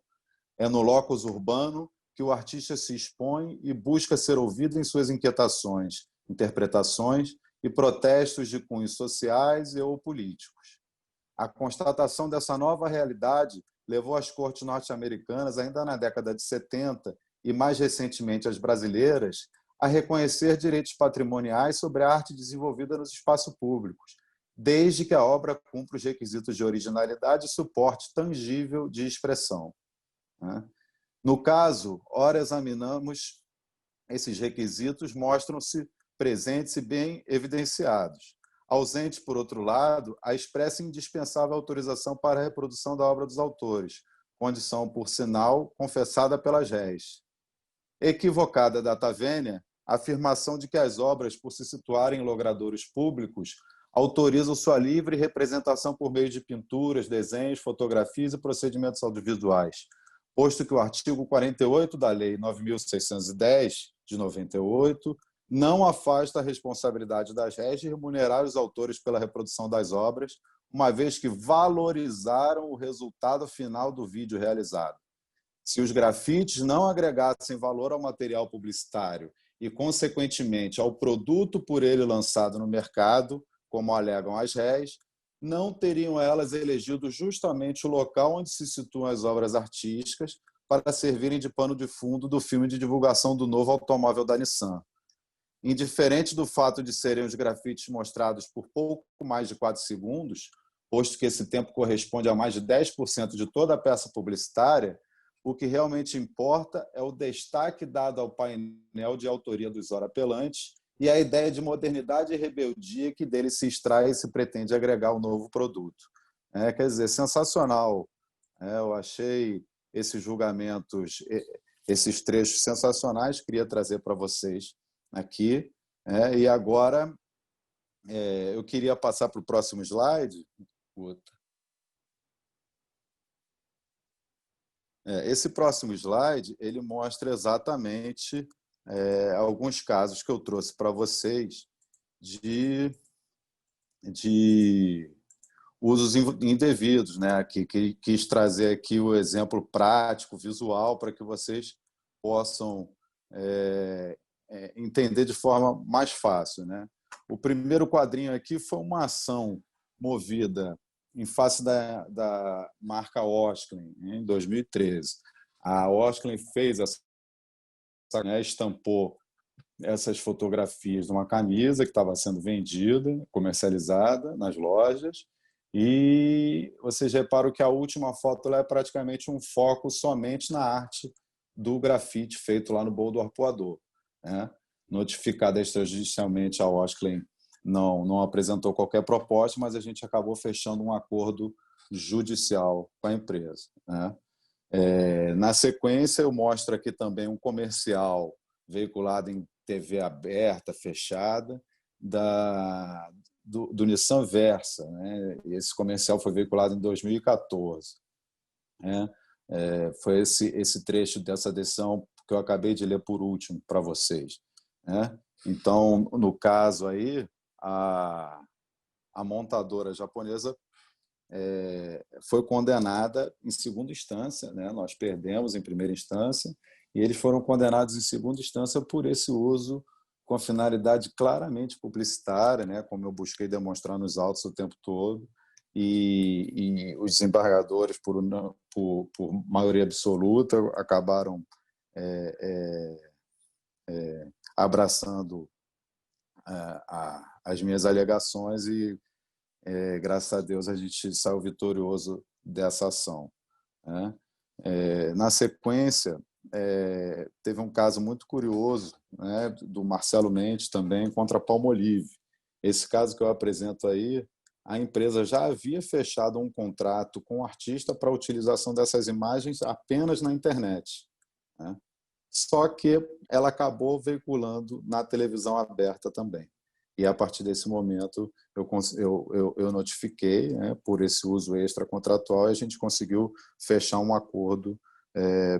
A: É no locus urbano que o artista se expõe e busca ser ouvido em suas inquietações, interpretações e protestos de cunhos sociais e ou políticos. A constatação dessa nova realidade levou as cortes norte-americanas, ainda na década de 70, e mais recentemente as brasileiras, a reconhecer direitos patrimoniais sobre a arte desenvolvida nos espaços públicos, desde que a obra cumpra os requisitos de originalidade e suporte tangível de expressão. No caso, ora examinamos esses requisitos, mostram-se presentes e bem evidenciados. Ausente, por outro lado, a expressa e indispensável autorização para a reprodução da obra dos autores, condição, por sinal, confessada pelas réis. Equivocada data vênia a afirmação de que as obras, por se situarem em logradouros públicos, autorizam sua livre representação por meio de pinturas, desenhos, fotografias e procedimentos audiovisuais, posto que o artigo 48 da Lei 9.610, de 98, não afasta a responsabilidade das réis de remunerar os autores pela reprodução das obras, uma vez que valorizaram o resultado final do vídeo realizado. Se os grafites não agregassem valor ao material publicitário e, consequentemente, ao produto por ele lançado no mercado, como alegam as réis, não teriam elas elegido justamente o local onde se situam as obras artísticas para servirem de pano de fundo do filme de divulgação do novo automóvel da Nissan. Indiferente do fato de serem os grafites mostrados por pouco mais de 4 segundos, posto que esse tempo corresponde a mais de 10% de toda a peça publicitária, o que realmente importa é o destaque dado ao painel de autoria dos orapelantes e a ideia de modernidade e rebeldia que dele se extrai e se pretende agregar ao novo produto. Quer dizer, sensacional. Eu achei esses julgamentos, esses trechos sensacionais, queria trazer para vocês aqui. E agora eu queria passar para o próximo slide. Esse próximo slide ele mostra exatamente alguns casos que eu trouxe para vocês de usos indevidos, né? Que quis trazer aqui o exemplo prático, visual, para que vocês possam entender de forma mais fácil, né? O primeiro quadrinho aqui foi uma ação movida em face da marca Osklen, em 2013. A Osklen fez estampou essas fotografias de uma camisa que estava sendo vendida, comercializada nas lojas, e vocês reparam que a última foto lá é praticamente um foco somente na arte do grafite feito lá no Bolo do Arpoador, né? Notificada extrajudicialmente, a Osklen não apresentou qualquer proposta, mas a gente acabou fechando um acordo judicial com a empresa, né? Na sequência, eu mostro aqui também um comercial veiculado em TV aberta, fechada, do Nissan Versa, né? E esse comercial foi veiculado em 2014. Né? Foi esse trecho dessa decisão que eu acabei de ler por último para vocês. Né? Então, no caso aí, a montadora japonesa foi condenada em segunda instância, né? Nós perdemos em primeira instância e eles foram condenados em segunda instância por esse uso com finalidade claramente publicitária, né? Como eu busquei demonstrar nos autos o tempo todo, e os desembargadores, por maioria absoluta, acabaram abraçando as minhas alegações e graças a Deus a gente saiu vitorioso dessa ação, né? Na sequência, teve um caso muito curioso, né, do Marcelo Mendes também contra a Palmolive. Esse caso que eu apresento aí, a empresa já havia fechado um contrato com o artista para a utilização dessas imagens apenas na internet, né? Só que ela acabou veiculando na televisão aberta também. E, a partir desse momento, eu notifiquei, né, por esse uso extracontratual, e a gente conseguiu fechar um acordo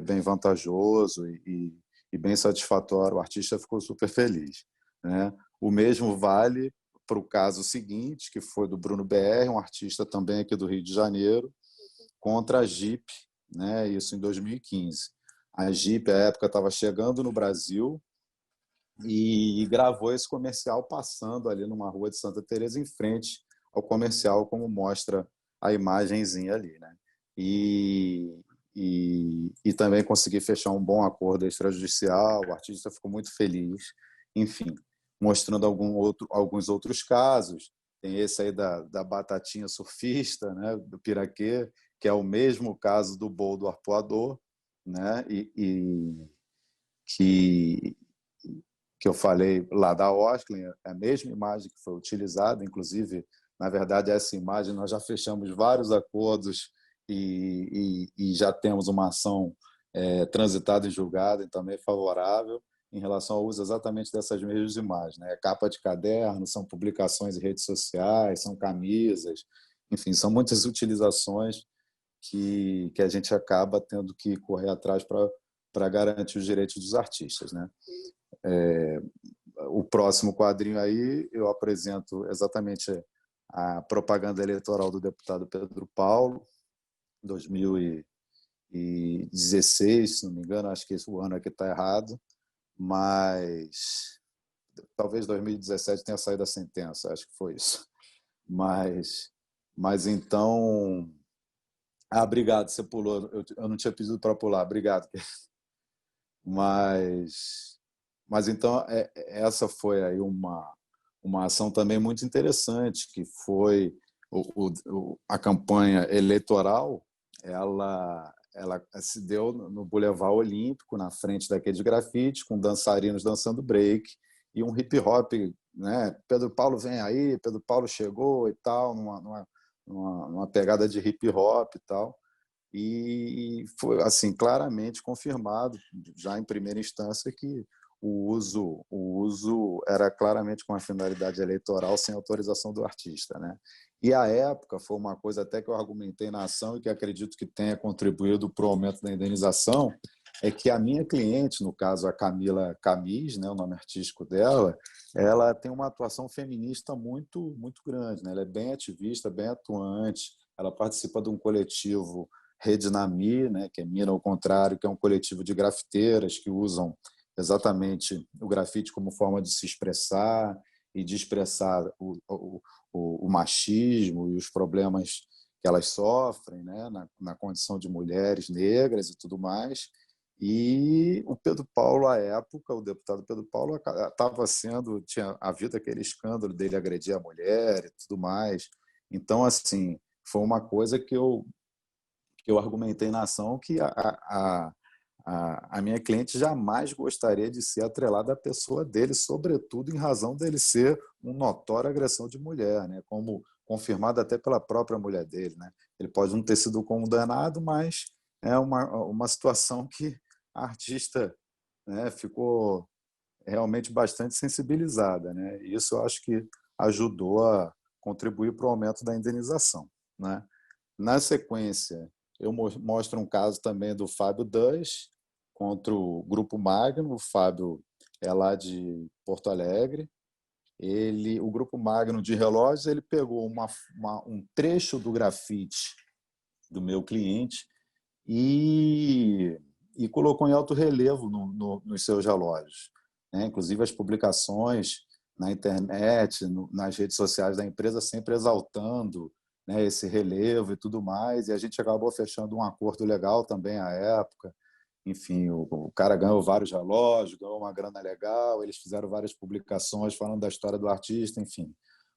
A: bem vantajoso e bem satisfatório. O artista ficou super feliz, né? O mesmo vale para o caso seguinte, que foi do Bruno BR, um artista também aqui do Rio de Janeiro, contra a Jeep, né, isso em 2015. A Jeep, à época, estava chegando no Brasil, e gravou esse comercial passando ali numa rua de Santa Teresa em frente ao comercial, como mostra a imagenzinha ali, né? E também consegui fechar um bom acordo extrajudicial, o artista ficou muito feliz, enfim, mostrando alguns outros casos. Tem esse aí da batatinha surfista, né, do Piraquê, que é o mesmo caso do Bolo do Arpoador, né, que eu falei lá da Osklen, é a mesma imagem que foi utilizada, inclusive, na verdade, essa imagem nós já fechamos vários acordos e já temos uma ação transitada e julgada, e também favorável, em relação ao uso exatamente dessas mesmas imagens, né? Capa de caderno, são publicações em redes sociais, são camisas, enfim, são muitas utilizações que a gente acaba tendo que correr atrás para garantir os direitos dos artistas, né? O próximo quadrinho aí eu apresento exatamente a propaganda eleitoral do deputado Pedro Paulo, 2016, se não me engano, acho que o ano aqui está errado, mas talvez 2017 tenha saído a sentença, acho que foi isso. mas então... obrigado, você pulou. Eu não tinha pedido para pular, obrigado. Mas então, essa foi aí uma ação também muito interessante, que foi a campanha eleitoral. Ela se deu no Boulevard Olímpico, na frente daqueles grafites, com dançarinos dançando break e um hip hop, né? Pedro Paulo vem aí, Pedro Paulo chegou e tal, numa pegada de hip hop e tal. E foi assim claramente confirmado já em primeira instância que o uso era claramente com a finalidade eleitoral, sem autorização do artista, né? E à época foi uma coisa até que eu argumentei na ação e que acredito que tenha contribuído para o aumento da indenização, é que a minha cliente, no caso a Camila Camis, né, o nome artístico dela, ela tem uma atuação feminista muito grande, né? Ela é bem ativista, bem atuante, ela participa de um coletivo Rede Nami, né, que é Mina ao Contrário, que é um coletivo de grafiteiras que usam exatamente o grafite como forma de se expressar e de expressar o machismo e os problemas que elas sofrem, né, na condição de mulheres negras e tudo mais. E o Pedro Paulo, à época, o deputado Pedro Paulo, tinha havido aquele escândalo dele agredir a mulher e tudo mais. Então, assim, foi uma coisa que eu argumentei na ação, que a minha cliente jamais gostaria de ser atrelada à pessoa dele, sobretudo em razão dele ser um notório agressão de mulher, né? Como confirmado até pela própria mulher dele, né? Ele pode não ter sido condenado, mas é uma situação que a artista, né, ficou realmente bastante sensibilizada, né? E isso eu acho que ajudou a contribuir para o aumento da indenização, né? Na sequência, eu mostro um caso também do Fábio Duz contra o Grupo Magno. O Fábio é lá de Porto Alegre. O Grupo Magno de relógios, ele pegou um trecho do grafite do meu cliente e colocou em alto relevo nos seus relógios, né? Inclusive as publicações na internet, nas redes sociais da empresa, sempre exaltando, né, esse relevo e tudo mais, e a gente acabou fechando um acordo legal também à época. Enfim, o cara ganhou vários relógios, ganhou uma grana legal, eles fizeram várias publicações falando da história do artista, enfim.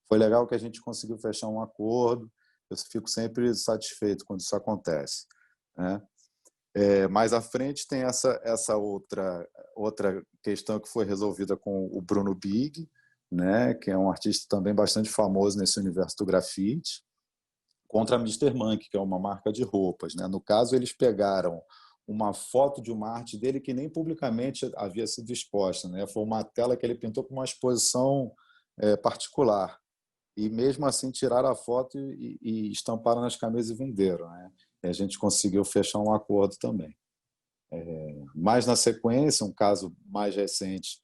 A: Foi legal que a gente conseguiu fechar um acordo, eu fico sempre satisfeito quando isso acontece, né? Mais à frente tem essa outra questão que foi resolvida com o Bruno Big, né, que é um artista também bastante famoso nesse universo do grafite, contra a Mr. Monk, que é uma marca de roupas, né? No caso, eles pegaram uma foto de uma arte dele que nem publicamente havia sido exposta, né? Foi uma tela que ele pintou com uma exposição particular. E mesmo assim tiraram a foto e estamparam nas camisas e venderam, né? E a gente conseguiu fechar um acordo também. Mas na sequência, um caso mais recente,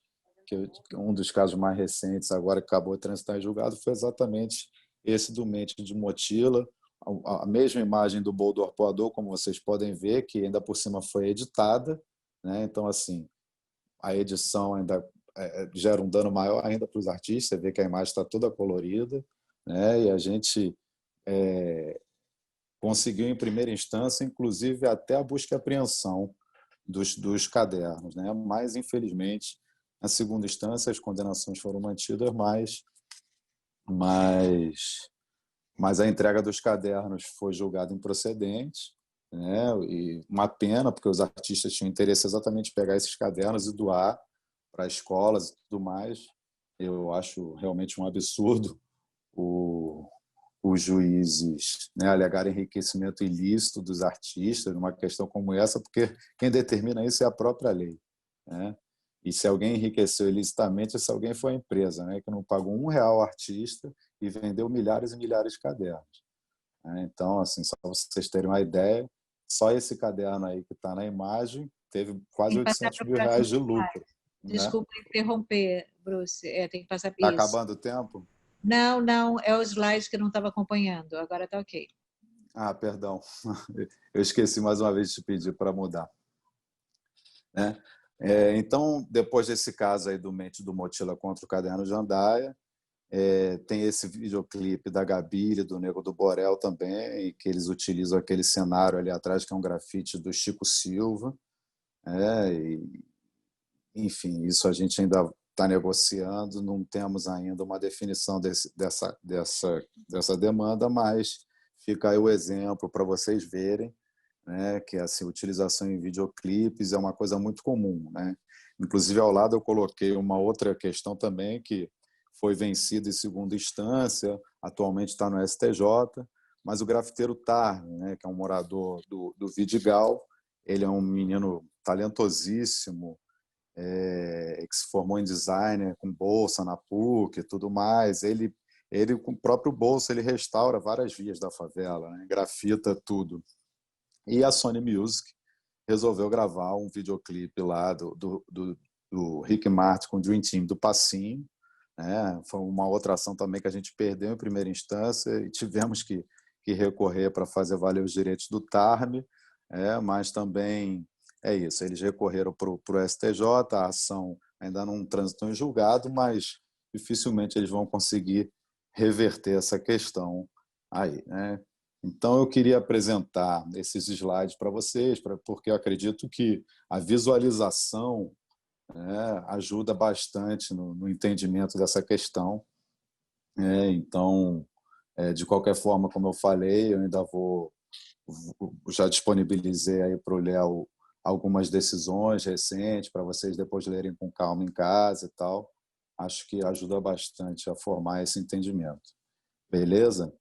A: um dos casos mais recentes agora que acabou de transitar em julgado, foi exatamente esse do Mente de Motila, a mesma imagem do bolo do arpoador, como vocês podem ver, que ainda por cima foi editada, né? Então, assim, a edição ainda gera um dano maior ainda para os artistas. Você vê que a imagem está toda colorida, né? E a gente conseguiu, em primeira instância, inclusive até a busca e apreensão dos cadernos, né? Mas, infelizmente, na segunda instância, as condenações foram mantidas, mas a entrega dos cadernos foi julgada improcedente, né? E uma pena, porque os artistas tinham interesse exatamente em pegar esses cadernos e doar para escolas e tudo mais. Eu acho realmente um absurdo os juízes, né, alegarem enriquecimento ilícito dos artistas numa questão como essa, porque quem determina isso é a própria lei, né? E se alguém enriqueceu ilicitamente, se alguém foi a empresa, né, que não pagou R$1 ao artista e vendeu milhares e milhares de cadernos, né? Então, assim, só para vocês terem uma ideia, só esse caderno aí que está na imagem teve quase R$800 mil de lucro, né?
C: Desculpa interromper, Bruce, tem que passar
A: Está
C: isso.
A: acabando o tempo?
C: Não, é o slide que eu não estava acompanhando, agora está ok.
A: Perdão, eu esqueci mais uma vez de te pedir para mudar, né? Então, depois desse caso aí do Mente do Motila contra o Caderno de Jandaia, Tem esse videoclipe da Gabi e do Nego do Borel também, que eles utilizam aquele cenário ali atrás, que é um grafite do Chico Silva. Enfim, isso a gente ainda está negociando, não temos ainda uma definição dessa demanda, mas fica aí o exemplo para vocês verem, né, que assim, a utilização em videoclipes é uma coisa muito comum, né? Inclusive, ao lado eu coloquei uma outra questão também, que foi vencida em segunda instância, atualmente está no STJ, mas o grafiteiro Tarn, né, que é um morador do Vidigal, ele é um menino talentosíssimo, que se formou em design, com bolsa na PUC e tudo mais. Ele com o próprio bolso, ele restaura várias vias da favela, né? Grafita tudo. E a Sony Music resolveu gravar um videoclipe lá do Rick Martin com o Dream Team do Passinho, né? Foi uma outra ação também que a gente perdeu em primeira instância e tivemos que recorrer para fazer valer os direitos do TARM, mas também é isso, eles recorreram para o STJ, a ação ainda não transitou em julgado, mas dificilmente eles vão conseguir reverter essa questão aí, né? Então, eu queria apresentar esses slides para vocês, porque eu acredito que a visualização, né, ajuda bastante no entendimento dessa questão. Então, de qualquer forma, como eu falei, eu ainda já disponibilizei aí para o Léo algumas decisões recentes para vocês depois lerem com calma em casa e tal. Acho que ajuda bastante a formar esse entendimento. Beleza?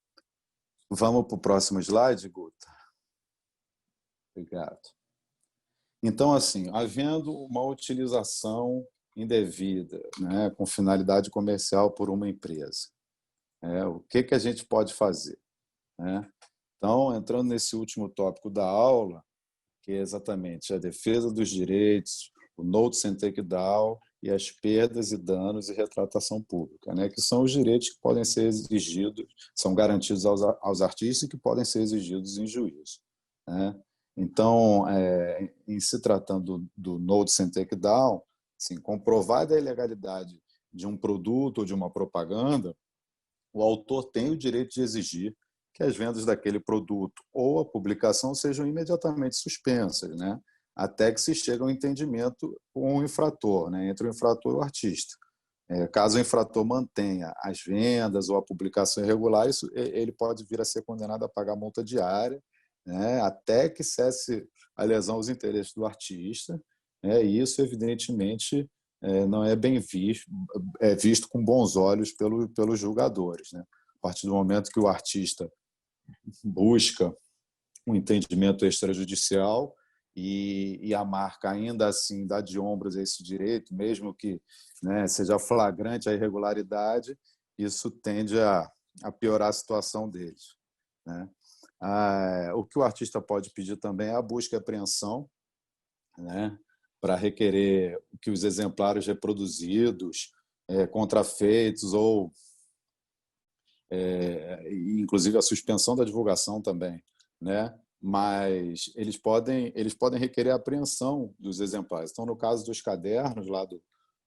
A: Vamos para o próximo slide, Guta? Obrigado. Então, assim, havendo uma utilização indevida, né, com finalidade comercial por uma empresa, o que a gente pode fazer, né? Então, entrando nesse último tópico da aula, que é exatamente a defesa dos direitos, o notice and take down e as perdas e danos e retratação pública, né? Que são os direitos que podem ser exigidos, são garantidos aos artistas e que podem ser exigidos em juízo, né? Então, em se tratando do notice and take down, assim, comprovada a ilegalidade de um produto ou de uma propaganda, o autor tem o direito de exigir que as vendas daquele produto ou a publicação sejam imediatamente suspensas, né? Até que se chegue a um entendimento com o infrator, né? Entre o infrator e o artista. Caso o infrator mantenha as vendas ou a publicação irregular, ele pode vir a ser condenado a pagar multa diária, né? Até que cesse a lesão aos interesses do artista, né? E isso, evidentemente, não é bem visto, é visto com bons olhos pelos julgadores, né? A partir do momento que o artista busca um entendimento extrajudicial e a marca ainda assim dá de ombros a esse direito, mesmo que, né, seja flagrante a irregularidade, isso tende a piorar a situação deles, né? O que o artista pode pedir também é a busca e apreensão, né, para requerer que os exemplares reproduzidos, contrafeitos ou inclusive a suspensão da divulgação também, né? Mas eles podem requerer a apreensão dos exemplares. Então, no caso dos cadernos lá do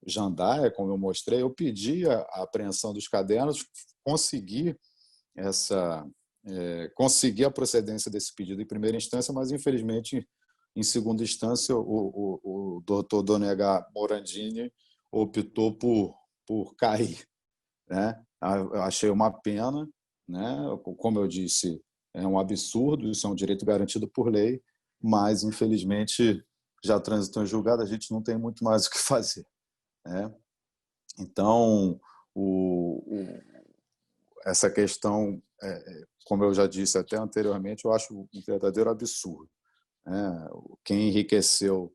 A: Jandaia, como eu mostrei, eu pedi a apreensão dos cadernos, consegui a procedência desse pedido em primeira instância, mas infelizmente em segunda instância o doutor Donega Morandini optou por cair, né? Eu achei uma pena, né? Como eu disse, é um absurdo, isso é um direito garantido por lei, mas infelizmente já transitou em julgado, a gente não tem muito mais o que fazer, né? Então, essa questão, como eu já disse até anteriormente, eu acho um verdadeiro absurdo, né? Quem enriqueceu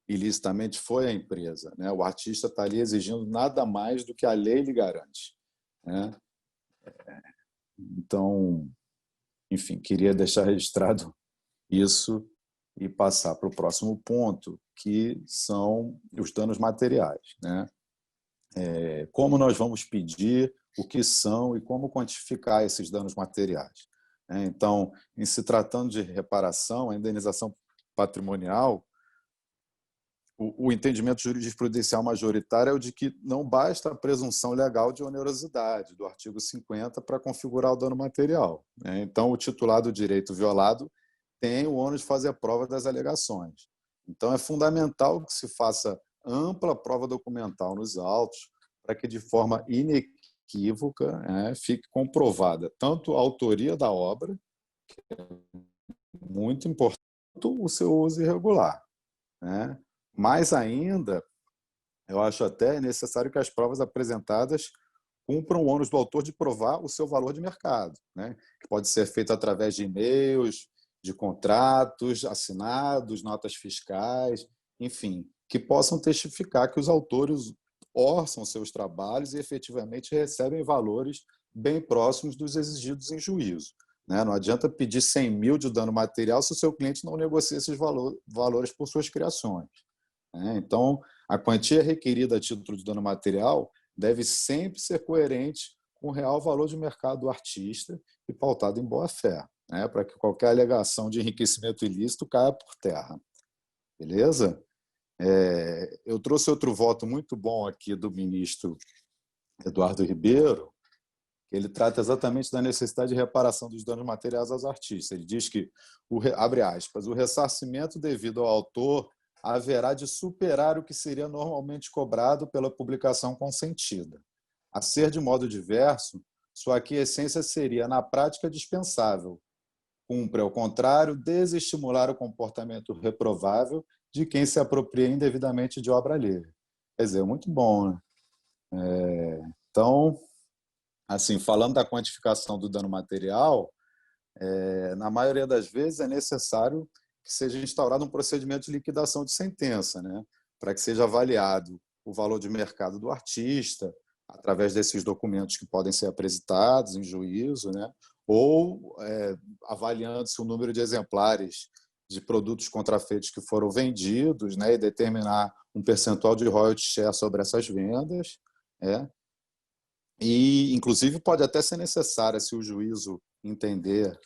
A: ilicitamente foi a empresa, né? O artista está ali exigindo nada mais do que a lei lhe garante, né? Então, enfim, queria deixar registrado isso e passar para o próximo ponto, que são os danos materiais, né? Como nós vamos pedir, o que são e como quantificar esses danos materiais, né? Então, em se tratando de reparação, a indenização patrimonial, o entendimento jurisprudencial majoritário é o de que não basta a presunção legal de onerosidade do artigo 50 para configurar o dano material, né? Então, o titular do direito violado tem o ônus de fazer a prova das alegações. Então, é fundamental que se faça ampla prova documental nos autos para que, de forma inequívoca, fique comprovada tanto a autoria da obra, muito importante, quanto o seu uso irregular, né? Mais ainda, eu acho até necessário que as provas apresentadas cumpram o ônus do autor de provar o seu valor de mercado, né? Que pode ser feito através de e-mails, de contratos assinados, notas fiscais, enfim, que possam testificar que os autores orçam seus trabalhos e efetivamente recebem valores bem próximos dos exigidos em juízo, né? Não adianta pedir 100 mil de dano material se o seu cliente não negocia esses valores por suas criações. Então, a quantia requerida a título de dano material deve sempre ser coerente com o real valor de mercado do artista e pautado em boa-fé, né? Para que qualquer alegação de enriquecimento ilícito caia por terra. Beleza? Eu trouxe outro voto muito bom aqui do ministro Eduardo Ribeiro. Ele trata exatamente da necessidade de reparação dos danos materiais aos artistas. Ele diz que, abre aspas, o ressarcimento devido ao autor haverá de superar o que seria normalmente cobrado pela publicação consentida. A ser de modo diverso, sua aquiescência seria, na prática, dispensável. Cumpre, ao contrário, desestimular o comportamento reprovável de quem se apropria indevidamente de obra alheia. Quer dizer, muito bom, né? Então, assim, falando da quantificação do dano material, na maioria das vezes é necessário que seja instaurado um procedimento de liquidação de sentença, né? Para que seja avaliado o valor de mercado do artista, através desses documentos que podem ser apresentados em juízo, né? Ou avaliando-se o número de exemplares de produtos contrafeitos que foram vendidos, né? E determinar um percentual de royalty share sobre essas vendas, E, inclusive, pode até ser necessária, se o juízo entender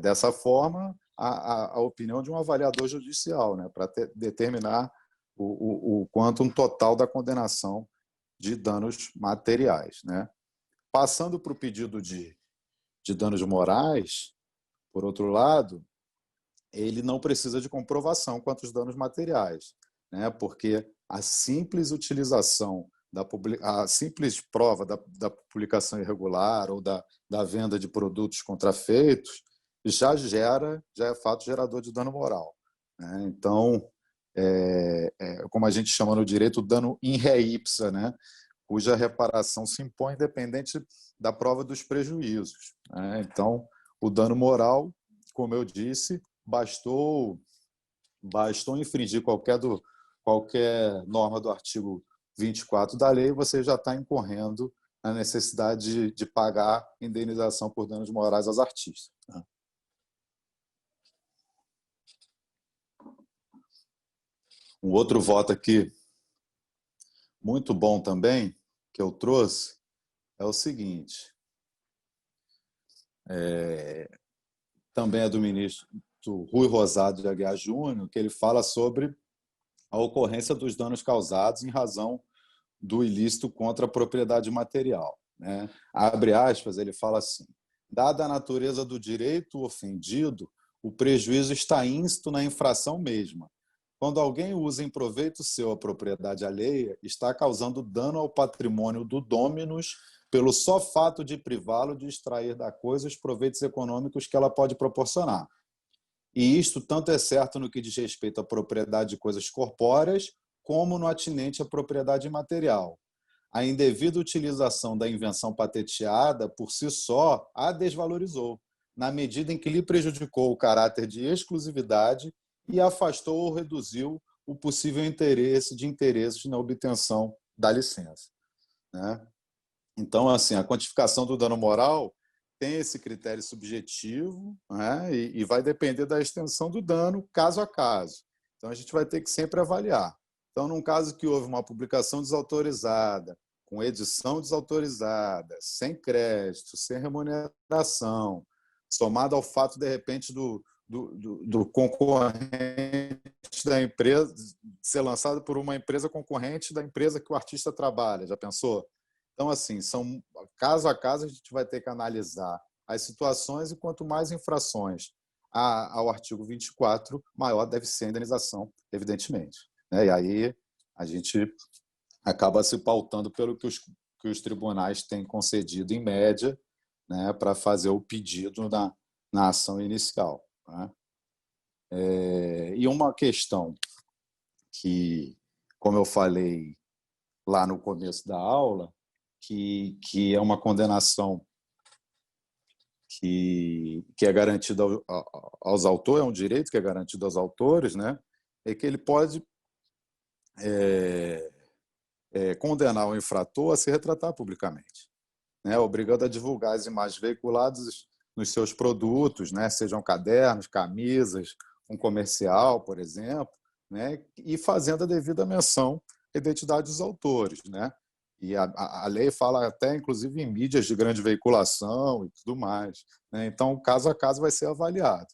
A: dessa forma, a opinião de um avaliador judicial, né, para determinar o quantum total da condenação de danos materiais, né? Passando para o pedido de danos morais, por outro lado, ele não precisa de comprovação quanto aos danos materiais, né? Porque a simples utilização, a simples prova da publicação irregular ou da venda de produtos contrafeitos já é fato gerador de dano moral, né? Então, como a gente chama no direito, dano in re ipsa, né? Cuja reparação se impõe independente da prova dos prejuízos, né? Então, o dano moral, como eu disse, bastou infringir qualquer norma do artigo 24 da lei, você já está incorrendo na necessidade de pagar indenização por danos morais aos artistas, né? Um outro voto aqui, muito bom também, que eu trouxe, é o seguinte. Também é do ministro Rui Rosado de Aguiar Júnior, que ele fala sobre a ocorrência dos danos causados em razão do ilícito contra a propriedade material, né? Abre aspas, ele fala assim: dada a natureza do direito ofendido, o prejuízo está íncito na infração mesma. Quando alguém usa em proveito seu a propriedade alheia, está causando dano ao patrimônio do dominus pelo só fato de privá-lo de extrair da coisa os proveitos econômicos que ela pode proporcionar. E isto tanto é certo no que diz respeito à propriedade de coisas corpóreas, como no atinente à propriedade imaterial. A indevida utilização da invenção patenteada, por si só, a desvalorizou, na medida em que lhe prejudicou o caráter de exclusividade e afastou ou reduziu o possível interesse de interesses na obtenção da licença, né? Então, assim, a quantificação do dano moral tem esse critério subjetivo, né? E vai depender da extensão do dano, caso a caso. Então, a gente vai ter que sempre avaliar. Então, num caso que houve uma publicação desautorizada, com edição desautorizada, sem crédito, sem remuneração, somado ao fato, de repente, do do concorrente da empresa, ser lançado por uma empresa concorrente da empresa que o artista trabalha. Já pensou? Então, assim, são caso a caso a gente vai ter que analisar as situações e quanto mais infrações ao artigo 24, maior deve ser a indenização, evidentemente. E aí a gente acaba se pautando pelo que os tribunais têm concedido em média, né, para fazer o pedido na ação inicial. Né? E uma questão que, como eu falei lá no começo da aula, que é uma condenação que é garantida aos autores, é um direito que é garantido aos autores, né? É que ele pode condenar o infrator a se retratar publicamente, né? Obrigando a divulgar as imagens veiculadas nos seus produtos, né? Sejam cadernos, camisas, um comercial, por exemplo, né? E fazendo a devida menção à identidade dos autores, né? E a lei fala até, inclusive, em mídias de grande veiculação e tudo mais, né? Então, caso a caso vai ser avaliado,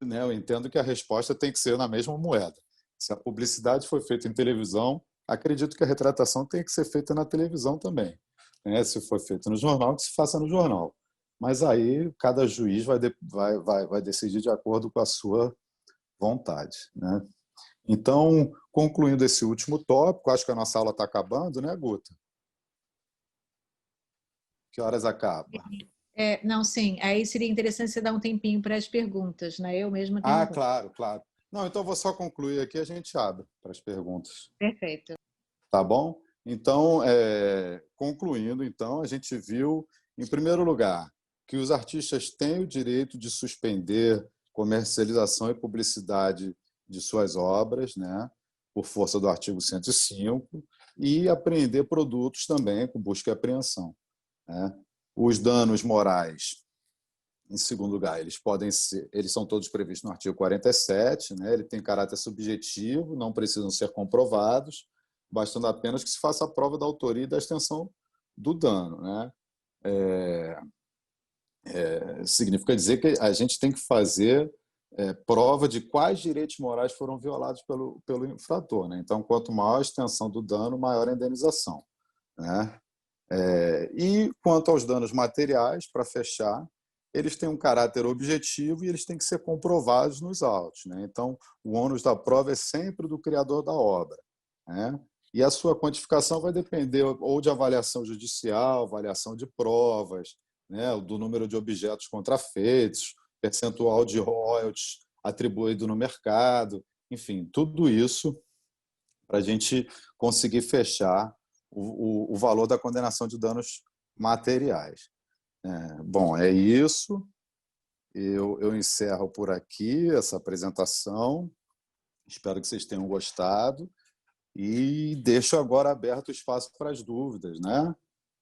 A: né? Eu entendo que a resposta tem que ser na mesma moeda. Se a publicidade foi feita em televisão, acredito que a retratação tem que ser feita na televisão também, né? Se foi feita no jornal, que se faça no jornal. Mas aí cada juiz vai decidir de acordo com a sua vontade, né? Então, concluindo esse último tópico, acho que a nossa aula está acabando, né, Guta? Que horas acaba?
C: Não, sim. Aí seria interessante você dar um tempinho para as perguntas, né? Eu mesma tenho algumas.
A: Claro, claro. Não, então eu vou só concluir aqui e a gente abre para as perguntas.
C: Perfeito.
A: Tá bom? Então, concluindo, então, a gente viu, em primeiro lugar, que os artistas têm o direito de suspender comercialização e publicidade de suas obras, né, por força do artigo 105, e apreender produtos também com busca e apreensão, né? Os danos morais, em segundo lugar, eles são todos previstos no artigo 47, né? Ele tem caráter subjetivo, não precisam ser comprovados, bastando apenas que se faça a prova da autoria e da extensão do dano, né? Significa dizer que a gente tem que fazer prova de quais direitos morais foram violados pelo infrator, né? Então, quanto maior a extensão do dano, maior a indenização, né? E quanto aos danos materiais, para fechar, eles têm um caráter objetivo e eles têm que ser comprovados nos autos, né? Então, o ônus da prova é sempre do criador da obra, né? E a sua quantificação vai depender ou de avaliação judicial, avaliação de provas, né? Do número de objetos contrafeitos, percentual de royalties atribuído no mercado, enfim, tudo isso para a gente conseguir fechar o valor da condenação de danos materiais. Bom, é isso. Eu encerro por aqui essa apresentação. Espero que vocês tenham gostado. E deixo agora aberto o espaço para as dúvidas, né,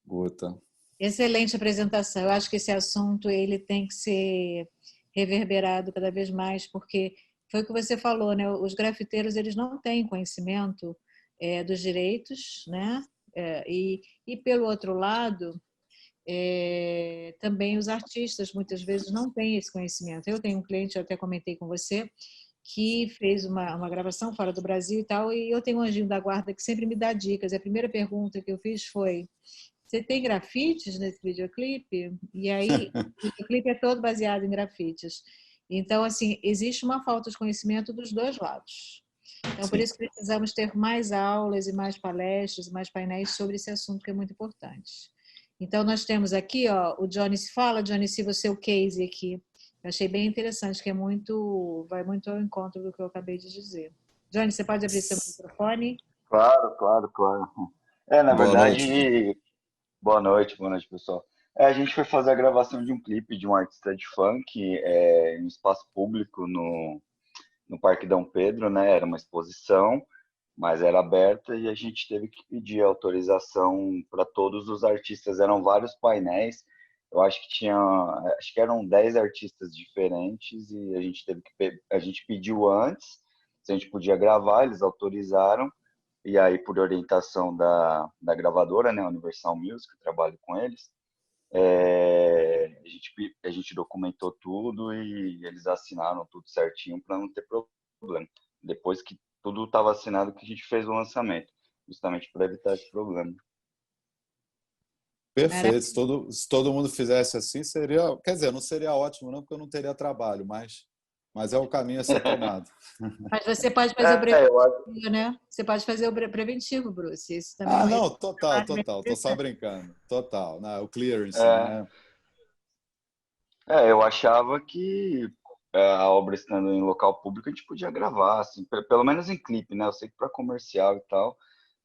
A: Guta?
C: Excelente apresentação. Eu acho que esse assunto ele tem que ser reverberado cada vez mais, porque foi o que você falou, né? Os grafiteiros eles não têm conhecimento dos direitos, né? E pelo outro lado, também os artistas muitas vezes não têm esse conhecimento. Eu tenho um cliente, eu até comentei com você, que fez uma gravação fora do Brasil e tal, e eu tenho um anjinho da guarda que sempre me dá dicas. A primeira pergunta que eu fiz foi: você tem grafites nesse videoclipe? E aí, o videoclipe é todo baseado em grafites. Então, assim, existe uma falta de conhecimento dos dois lados. Então, por
A: Sim.
C: isso precisamos ter mais aulas e mais palestras, mais painéis sobre esse assunto que é muito importante. Então, nós temos aqui, ó, o Johnny se fala, Johnny, se você o case aqui. Eu achei bem interessante, que vai muito ao encontro do que eu acabei de dizer. Johnny, você pode abrir seu microfone?
D: Claro, claro, claro. Na
A: Boa noite.
D: verdade, boa noite, pessoal. A gente foi fazer a gravação de um clipe de um artista de funk em um espaço público no Parque Dom Pedro, né? Era uma exposição, mas era aberta e a gente teve que pedir autorização para todos os artistas. Eram vários painéis. Eu acho que eram 10 artistas diferentes e a gente pediu antes se a gente podia gravar, eles autorizaram. E aí, por orientação da gravadora, né, Universal Music, eu trabalho com eles, a gente documentou tudo e eles assinaram tudo certinho para não ter problema. Depois que tudo estava assinado, que a gente fez o lançamento, justamente para evitar esse problema.
A: Perfeito. Se todo mundo fizesse assim, seria. Quer dizer, não seria ótimo, não, porque eu não teria trabalho, mas é o caminho a ser tomado.
C: Mas você pode fazer o
D: Eu acho.
C: preventivo, né? Você pode fazer o preventivo, Bruce. Isso também
A: Ah,
C: é
A: não,
C: um
A: total,
C: trabalho bem
A: total. Tô só
C: interessante.
A: brincando. Total. Não, o clearance,
D: É,
A: né?
D: eu achava que a obra estando em local público a gente podia gravar, assim, pelo menos em clipe, né? Eu sei que para comercial e tal,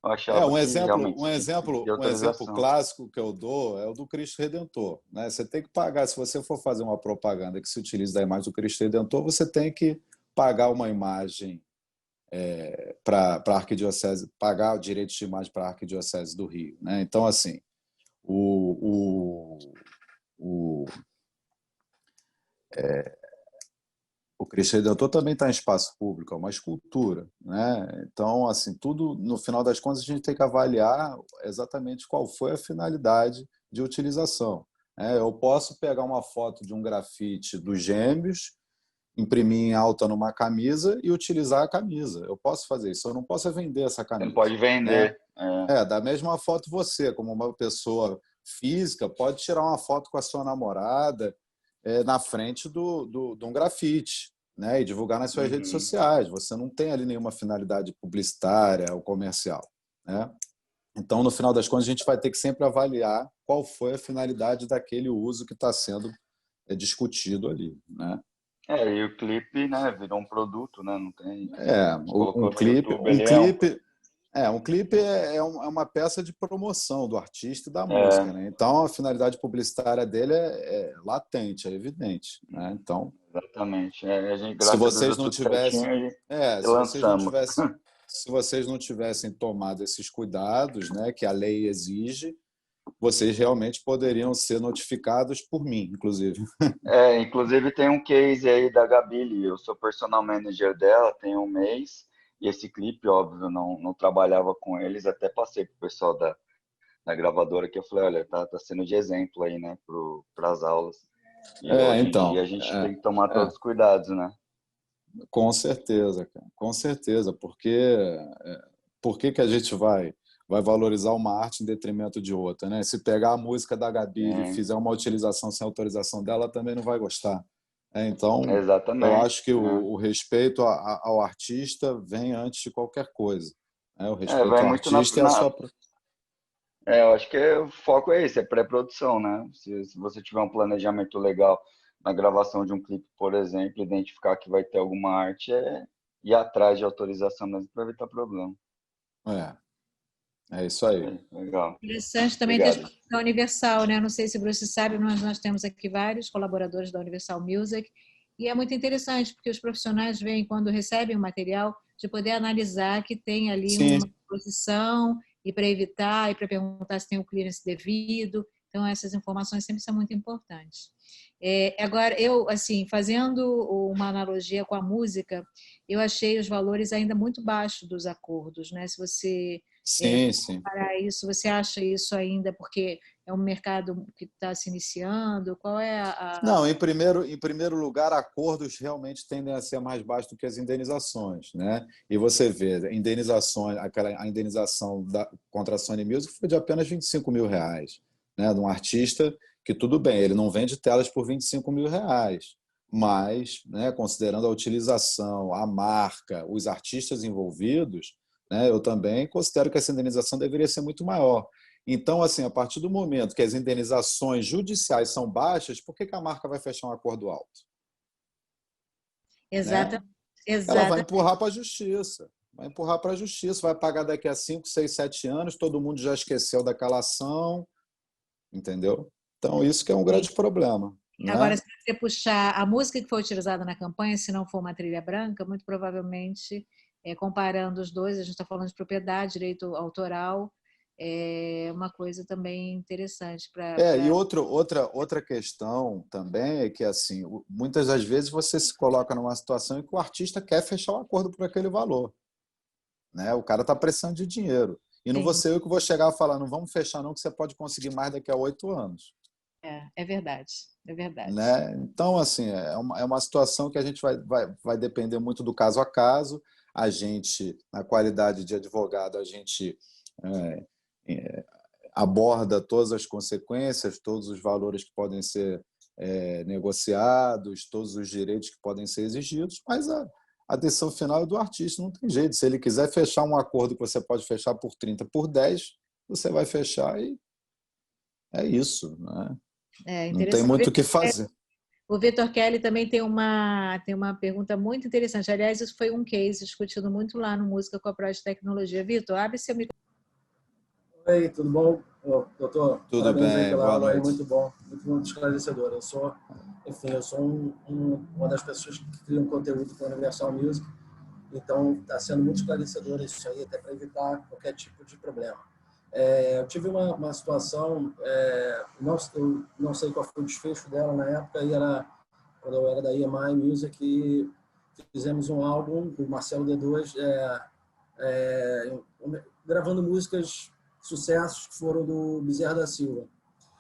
D: eu
A: É,
D: achava que realmente você tinha que pedir
A: um exemplo
D: autorização.
A: clássico que eu dou é o do Cristo Redentor, né? Você tem que pagar, se você for fazer uma propaganda que se utilize da imagem do Cristo Redentor, você tem que pagar uma imagem para a arquidiocese, pagar o direito de imagem para a arquidiocese do Rio, né? Então, assim, o, o, o, o Cristo Redentor também está em espaço público, é uma escultura, né? Então, assim, tudo, no final das contas, a gente tem que avaliar exatamente qual foi a finalidade de utilização. Eu posso pegar uma foto de um grafite dos Gêmeos, imprimir em alta numa camisa e utilizar a camisa. Eu posso fazer isso, eu não posso vender essa
D: Você não
A: camisa,
D: pode
A: né?
D: vender.
A: Da mesma foto você, como uma pessoa física, pode tirar uma foto com a sua namorada na frente de um grafite, né? E divulgar nas suas redes
D: Uhum.
A: sociais. Você não tem ali nenhuma finalidade publicitária ou comercial, né? Então, no final das contas, a gente vai ter que sempre avaliar qual foi a finalidade daquele uso que está sendo discutido ali, né?
D: E o clipe, né, virou um produto, né? Não tem. A gente
A: Um
D: colocou no
A: clipe,
D: YouTube, ele é um.
A: um clipe é uma peça de promoção do artista e da música,
D: É,
A: né? Então a finalidade publicitária dele é latente, é evidente, né? Então,
D: exatamente. A gente,
A: se
D: graças a Deus,
A: vocês
D: deu
A: não
D: tudo certinho
A: tivessem,
D: e lançamos.
A: se vocês não tivessem tomado esses cuidados, né, que a lei exige, vocês realmente poderiam ser notificados por mim, inclusive.
D: Inclusive tem um case aí da Gabi, eu sou personal manager dela, tem um mês, e esse clipe, óbvio, não trabalhava com eles, até passei pro pessoal da gravadora que eu falei, olha, tá sendo de exemplo aí, né, para as aulas. E hoje em dia
A: Então,
D: a gente tem que tomar todos os cuidados, né?
A: com certeza, cara, com certeza, porque por que a gente vai valorizar uma arte em detrimento de outra, né? Se pegar a música da Gabi e
D: Sim,
A: fizer uma utilização sem autorização dela, ela também não vai gostar. Então, eu
D: exatamente.
A: acho que o respeito ao artista vem antes de qualquer coisa. O
D: Vai
A: respeito ao
D: muito
A: artista e a sua.
D: eu acho que o foco é esse, é pré-produção, né? Se você tiver um planejamento legal na gravação de um clipe, por exemplo, identificar que vai ter alguma arte, ir atrás de autorização mesmo para evitar problema.
A: É isso aí.
D: Legal.
C: Interessante também ter
D: Obrigado.
C: exposição da Universal, né? Não sei se o Bruce sabe, mas nós temos aqui vários colaboradores da Universal Music e é muito interessante porque os profissionais vêm quando recebem o material de poder analisar que tem ali
A: Sim,
C: uma exposição e para evitar e para perguntar se tem o clearance devido. Então essas informações sempre são muito importantes. Agora eu assim fazendo uma analogia com a música, eu achei os valores ainda muito baixos dos acordos, né? Se você
A: sim.
C: para isso, você acha isso ainda porque é um mercado que está se iniciando? Qual é
A: Não, em primeiro lugar, acordos realmente tendem a ser mais baixos do que as indenizações, né? E você vê, indenizações, a indenização contra a Sony Music foi de apenas R$ 25.000, né? De um artista que, tudo bem, ele não vende telas por R$ 25.000, mas, né, considerando a utilização, a marca, os artistas envolvidos, né, eu também considero que essa indenização deveria ser muito maior. Então, assim, a partir do momento que as indenizações judiciais são baixas, por que a marca vai fechar um acordo alto? Né?
C: exata,
A: Ela vai
C: exata,
A: empurrar para a justiça. Vai empurrar para a justiça, vai pagar daqui a 5, 6, 7 anos, todo mundo já esqueceu daquela ação, entendeu? Então, isso que é um grande problema.
C: Agora,
A: Né?
C: se você puxar a música que foi utilizada na campanha, se não for uma trilha branca, muito provavelmente, comparando os dois, a gente está falando de propriedade, direito autoral, é uma coisa também interessante para.
A: E outra questão também é que, assim, muitas das vezes você se coloca numa situação em que o artista quer fechar um acordo por aquele valor. Né? O cara está precisando de dinheiro. E não vou
C: Sim,
A: ser eu que vou chegar e falar, não vamos fechar não, que você pode conseguir mais daqui a 8 anos.
C: É verdade, é verdade.
A: Né? Então, assim, é uma situação que a gente vai depender muito do caso a caso. A gente, na qualidade de advogado, a gente é, é, aborda todas as consequências, todos os valores que podem ser negociados, todos os direitos que podem ser exigidos, mas a decisão final é do artista, não tem jeito. Se ele quiser fechar um acordo que você pode fechar por 30, por 10, você vai fechar e é isso, né? Não tem
C: Interessante.
A: muito o que fazer.
C: O Vitor Kelly também tem uma pergunta muito interessante. Aliás, isso foi um case discutido muito lá no Música com a Prod Tecnologia. Vitor, abre seu microfone.
E: Oi, tudo bom? Doutor,
A: Tudo
E: parabéns aí
A: bem,
E: pela
A: boa
E: aula aí,
A: noite.
E: muito esclarecedor. Eu sou uma das pessoas que criam conteúdo para a Universal Music, então está sendo muito esclarecedor isso aí, até para evitar qualquer tipo de problema. Eu tive uma situação, eu não sei qual foi o desfecho dela na época, quando eu era da EMI Music, e fizemos um álbum do Marcelo D2, gravando músicas, sucessos que foram do Bezerra da Silva.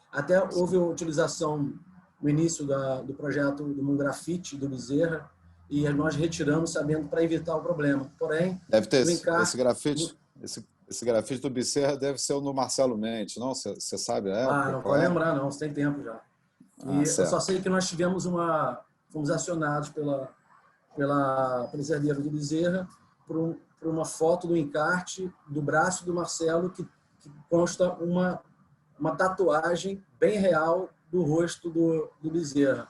E: Até houve a utilização no início do projeto do um grafite do Bezerra, e nós retiramos sabendo para evitar o problema. Porém,
A: deve ter
E: esse
A: grafite. Esse grafite do Bezerra deve ser o do Marcelo Mendes, não? Você sabe a época?
E: não vou lembrar, não, você tem tempo já. E eu só sei que nós fomos acionados pelos herdeiros do Bezerra por uma foto do encarte do braço do Marcelo que consta uma tatuagem bem real do rosto do Bezerra.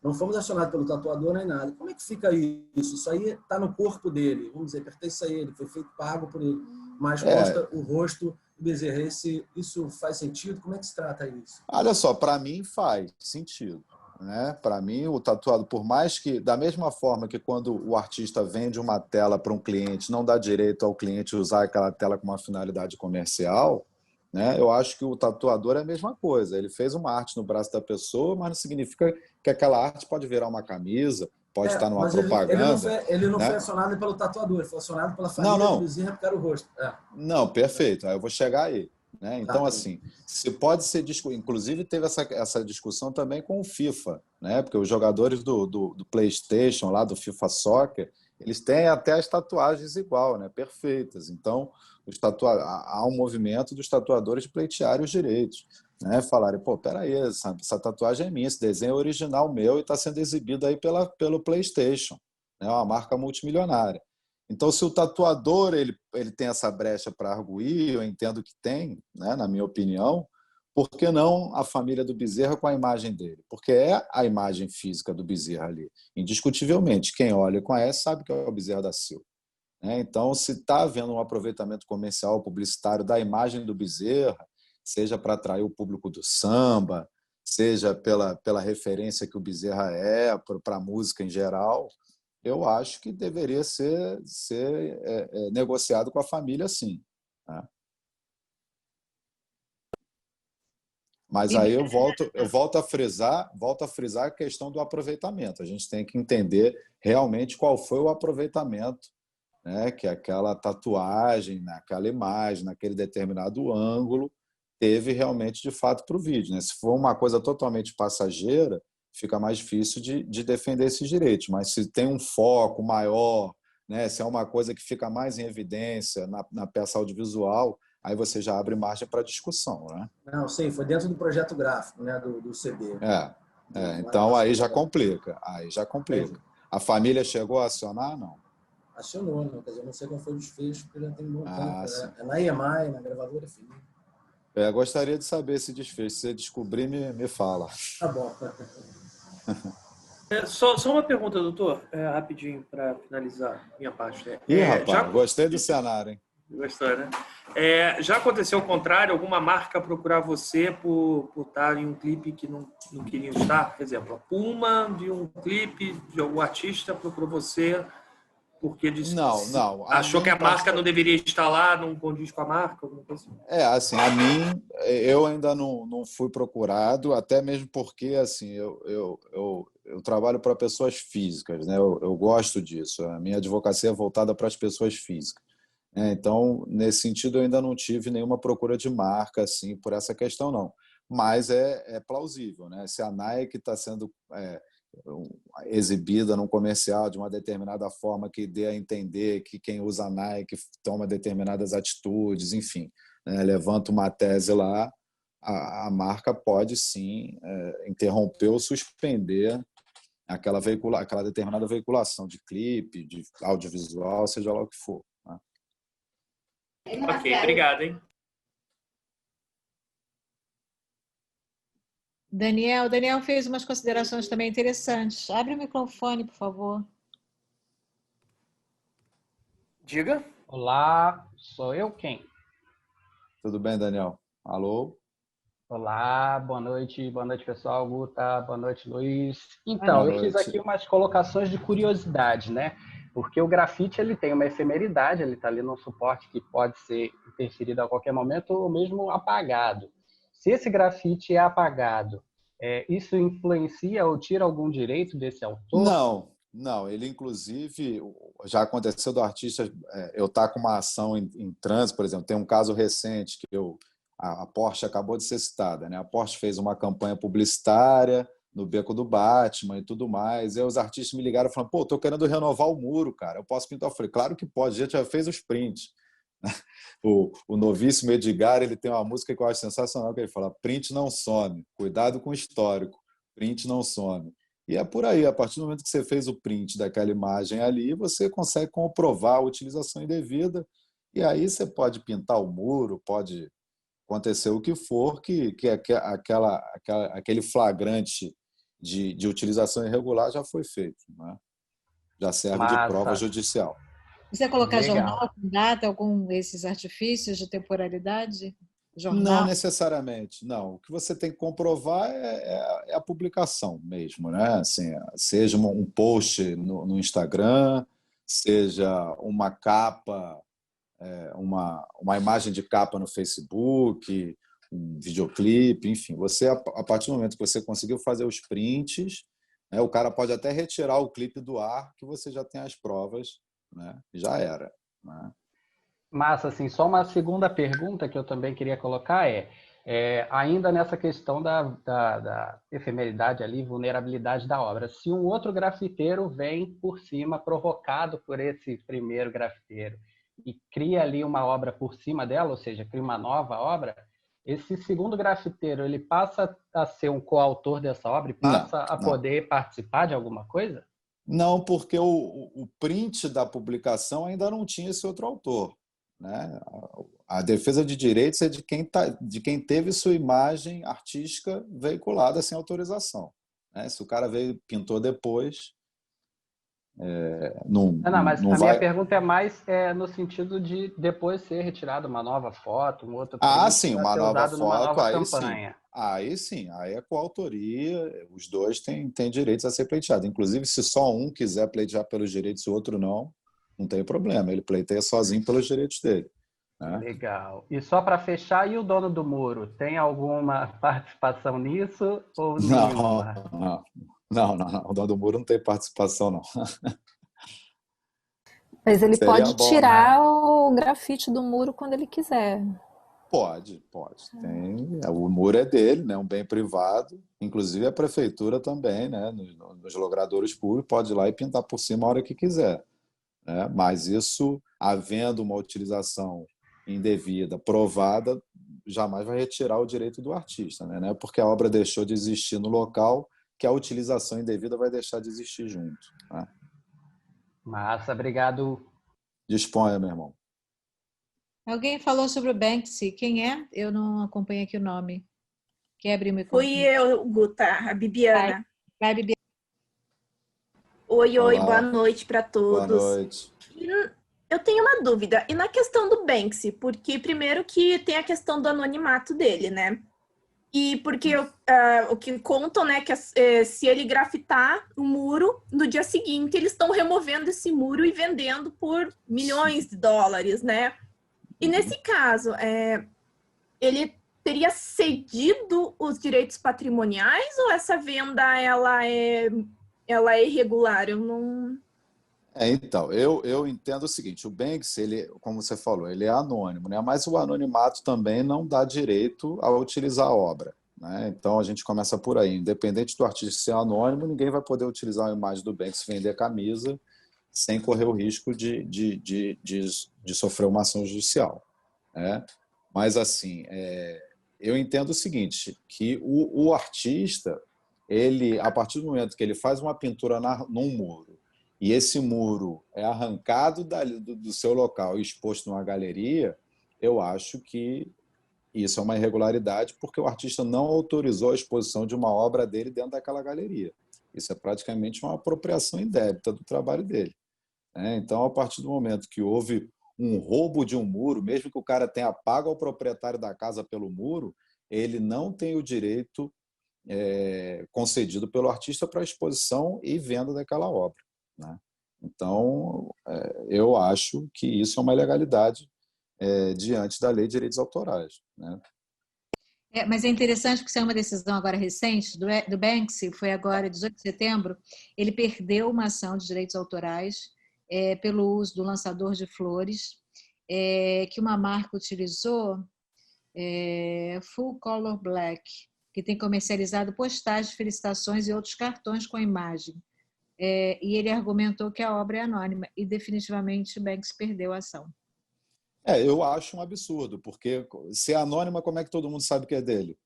E: Não fomos acionados pelo tatuador nem nada. Como é que fica isso? Isso aí está no corpo dele, vamos dizer, pertence a ele, foi feito pago por ele, mas consta o rosto do Bezerra. Isso faz sentido? Como é que se trata isso?
A: Olha só, para mim faz sentido. Né? Para mim, o tatuado, por mais que, da mesma forma que quando o artista vende uma tela para um cliente, não dá direito ao cliente usar aquela tela com uma finalidade comercial, né? Eu acho que o tatuador é a mesma coisa. Ele fez uma arte no braço da pessoa, mas não significa que aquela arte pode virar uma camisa, pode estar numa propaganda.
E: Ele não
A: né?
E: foi acionado pelo tatuador, ele foi acionado pela família do Bezerra porque era o rosto.
A: Não, perfeito. Aí eu vou chegar aí. Né? Então, assim, se pode ser... Inclusive, teve essa discussão também com o FIFA, né? Porque os jogadores do PlayStation, lá do FIFA Soccer, eles têm até as tatuagens igual, né? Perfeitas. Então, há um movimento dos tatuadores de pleitearem os direitos. Né? Falarem, pô, peraí, essa tatuagem é minha, esse desenho é original meu e está sendo exibido aí pelo PlayStation, né? Uma marca multimilionária. Então, se o tatuador ele tem essa brecha para arguir, eu entendo que tem, né, na minha opinião, por que não a família do Bezerra com a imagem dele? Porque é a imagem física do Bezerra ali. Indiscutivelmente, quem olha e conhece sabe que é o Bezerra da Silva. Então, se está havendo um aproveitamento comercial, publicitário da imagem do Bezerra, seja para atrair o público do samba, seja pela referência que o Bezerra é para a música em geral, eu acho que deveria ser negociado com a família, sim. Né? Mas aí eu volto a frisar a questão do aproveitamento. A gente tem que entender realmente qual foi o aproveitamento, né, que aquela tatuagem, naquela imagem, naquele determinado ângulo, teve realmente de fato para o vídeo. Né? Se for uma coisa totalmente passageira, fica mais difícil de defender esses direitos. Mas se tem um foco maior, né, se é uma coisa que fica mais em evidência na peça audiovisual, aí você já abre margem para discussão. Né?
E: Não, sim, foi dentro do projeto gráfico, né, do CD.
A: Então aí já complica. A família chegou a acionar? Não.
E: Acionou, não. Quer dizer, eu não sei qual foi o desfecho, porque já tem um bom tempo. É na EMI, na gravadora Felipe.
A: Gostaria de saber esse desfecho. Se você descobrir, me fala.
E: Tá bom.
F: Só uma pergunta, doutor, rapidinho, para finalizar minha parte.
A: Rapaz, gostei do cenário, hein?
F: Gostou, né? Já aconteceu o contrário? Alguma marca procurar você por estar em um clipe que não queria estar? Por exemplo, a Puma de um clipe de algum artista procurou você porque disse achou que a marca não deveria estar lá, não condiz com a marca? Alguma coisa assim.
A: Assim, a mim, eu ainda não fui procurado, até mesmo porque assim, eu trabalho para pessoas físicas, né? Eu gosto disso. A minha advocacia é voltada para as pessoas físicas. Então, nesse sentido, eu ainda não tive nenhuma procura de marca assim, por essa questão, não. mas é plausível, né? Se a Nike está sendo exibida num comercial de uma determinada forma que dê a entender que quem usa a Nike toma determinadas atitudes, enfim, né? Levanta uma tese lá, a marca pode sim interromper ou suspender aquela determinada veiculação de clipe, de audiovisual, seja lá o que for. Né?
F: Ok, obrigado, hein?
C: Daniel fez umas considerações também interessantes. Abre o microfone, por favor.
F: Diga.
G: Olá, sou eu quem?
A: Tudo bem, Daniel? Alô?
G: Olá, boa noite pessoal, Guta, boa noite, Luiz. Então, eu fiz aqui umas colocações de curiosidade, né? Porque o grafite ele tem uma efemeridade, ele está ali num suporte que pode ser interferido a qualquer momento ou mesmo apagado. Se esse grafite é apagado, isso influencia ou tira algum direito desse autor?
A: Não. Ele, inclusive, já aconteceu do artista eu estar com uma ação em trânsito, por exemplo. Tem um caso recente que a Porsche acabou de ser citada, né? A Porsche fez uma campanha publicitária no Beco do Batman e tudo mais. E aí os artistas me ligaram e falaram, pô, estou querendo renovar o muro, cara. Eu posso pintar? Eu falei, claro que pode, a gente já fez os prints. O novíssimo Edgar, ele tem uma música que eu acho sensacional, que ele fala, print não some, cuidado com o histórico, print não some. E é por aí, a partir do momento que você fez o print daquela imagem ali, você consegue comprovar a utilização indevida, e aí você pode pintar o muro, pode acontecer o que for, que aquele flagrante de utilização irregular já foi feito, né? Já serve de prova judicial.
C: Você colocar jornal com data, algum desses artifícios de temporalidade? Jornal?
A: Não necessariamente, não. O que você tem que comprovar é a publicação mesmo, né? Assim, seja um post no Instagram, seja uma capa, uma imagem de capa no Facebook, um videoclipe, enfim. Você, a partir do momento que você conseguiu fazer os prints, né, o cara pode até retirar o clipe do ar, que você já tem as provas, né? Já era, né?
G: Massa, assim, só uma segunda pergunta que eu também queria colocar ainda nessa questão da efemeridade ali, vulnerabilidade da obra. Se um outro grafiteiro vem por cima, provocado por esse primeiro grafiteiro, e cria ali uma obra por cima dela, ou seja, cria uma nova obra, esse segundo grafiteiro, ele passa a ser um coautor dessa obra e passa a poder participar de alguma coisa?
A: Não, porque o print da publicação ainda não tinha esse outro autor, né? A defesa de direitos é de quem teve sua imagem artística veiculada sem autorização, né? Se o cara pintou depois,
G: mas a minha pergunta é mais no sentido de depois ser retirada uma nova foto, um outro print,
A: sim, uma nova foto,
G: nova campanha.
A: Aí é coautoria, os dois têm direitos a ser pleiteados. Inclusive, se só um quiser pleitear pelos direitos e o outro não tem problema, ele pleiteia sozinho pelos direitos dele. Né?
G: Legal. E só para fechar, e o dono do muro, tem alguma participação nisso ou nenhuma?
A: Não, o dono do muro não tem participação, não.
H: Mas ele pode tirar o grafite do muro quando ele quiser.
A: Pode. O muro é dele, né? Um bem privado. Inclusive a prefeitura também, né? Nos logradouros públicos, pode ir lá e pintar por cima a hora que quiser. Né? Mas isso, havendo uma utilização indevida, provada, jamais vai retirar o direito do artista, né? Não é porque a obra deixou de existir no local que a utilização indevida vai deixar de existir junto. Né?
G: Massa, obrigado.
A: Disponha, meu irmão.
C: Alguém falou sobre o Banksy. Quem é? Eu não acompanho aqui o nome. Quebre o microfone.
I: Fui eu, Guta, a Bibiana.
C: Vai, Bibiana.
I: Oi, boa noite para todos.
A: Boa noite.
I: Eu tenho uma dúvida. E na questão do Banksy? Porque primeiro que tem a questão do anonimato dele, né? E porque o que contam, né, que se ele grafitar o muro, no dia seguinte eles estão removendo esse muro e vendendo por milhões de dólares, né? E nesse caso, ele teria cedido os direitos patrimoniais ou essa venda ela é irregular? Eu não...
A: Então, eu entendo o seguinte, o Banksy, ele, como você falou, ele é anônimo, né? Mas o anonimato também não dá direito a utilizar a obra, né? Então, a gente começa por aí. Independente do artista ser anônimo, ninguém vai poder utilizar a imagem do Banksy e vender camisa sem correr o risco de sofrer uma ação judicial, né? Mas, assim, eu entendo o seguinte, que o artista, a partir do momento que ele faz uma pintura num muro, e esse muro é arrancado do seu local e exposto numa galeria, eu acho que isso é uma irregularidade, porque o artista não autorizou a exposição de uma obra dele dentro daquela galeria. Isso é praticamente uma apropriação indébita do trabalho dele, né? Então, a partir do momento que houve um roubo de um muro, mesmo que o cara tenha pago ao proprietário da casa pelo muro, ele não tem o direito concedido pelo artista para exposição e venda daquela obra, né? Então, eu acho que isso é uma ilegalidade diante da Lei de Direitos Autorais, né?
C: Mas é interessante porque isso é uma decisão agora recente do Banksy, foi agora 18 de setembro, ele perdeu uma ação de direitos autorais pelo uso do lançador de flores, que uma marca utilizou, Full Color Black, que tem comercializado postais de felicitações e outros cartões com a imagem. E ele argumentou que a obra é anônima e definitivamente Banksy perdeu a ação.
A: Eu acho um absurdo, porque se é anônima, como é que todo mundo sabe que é dele?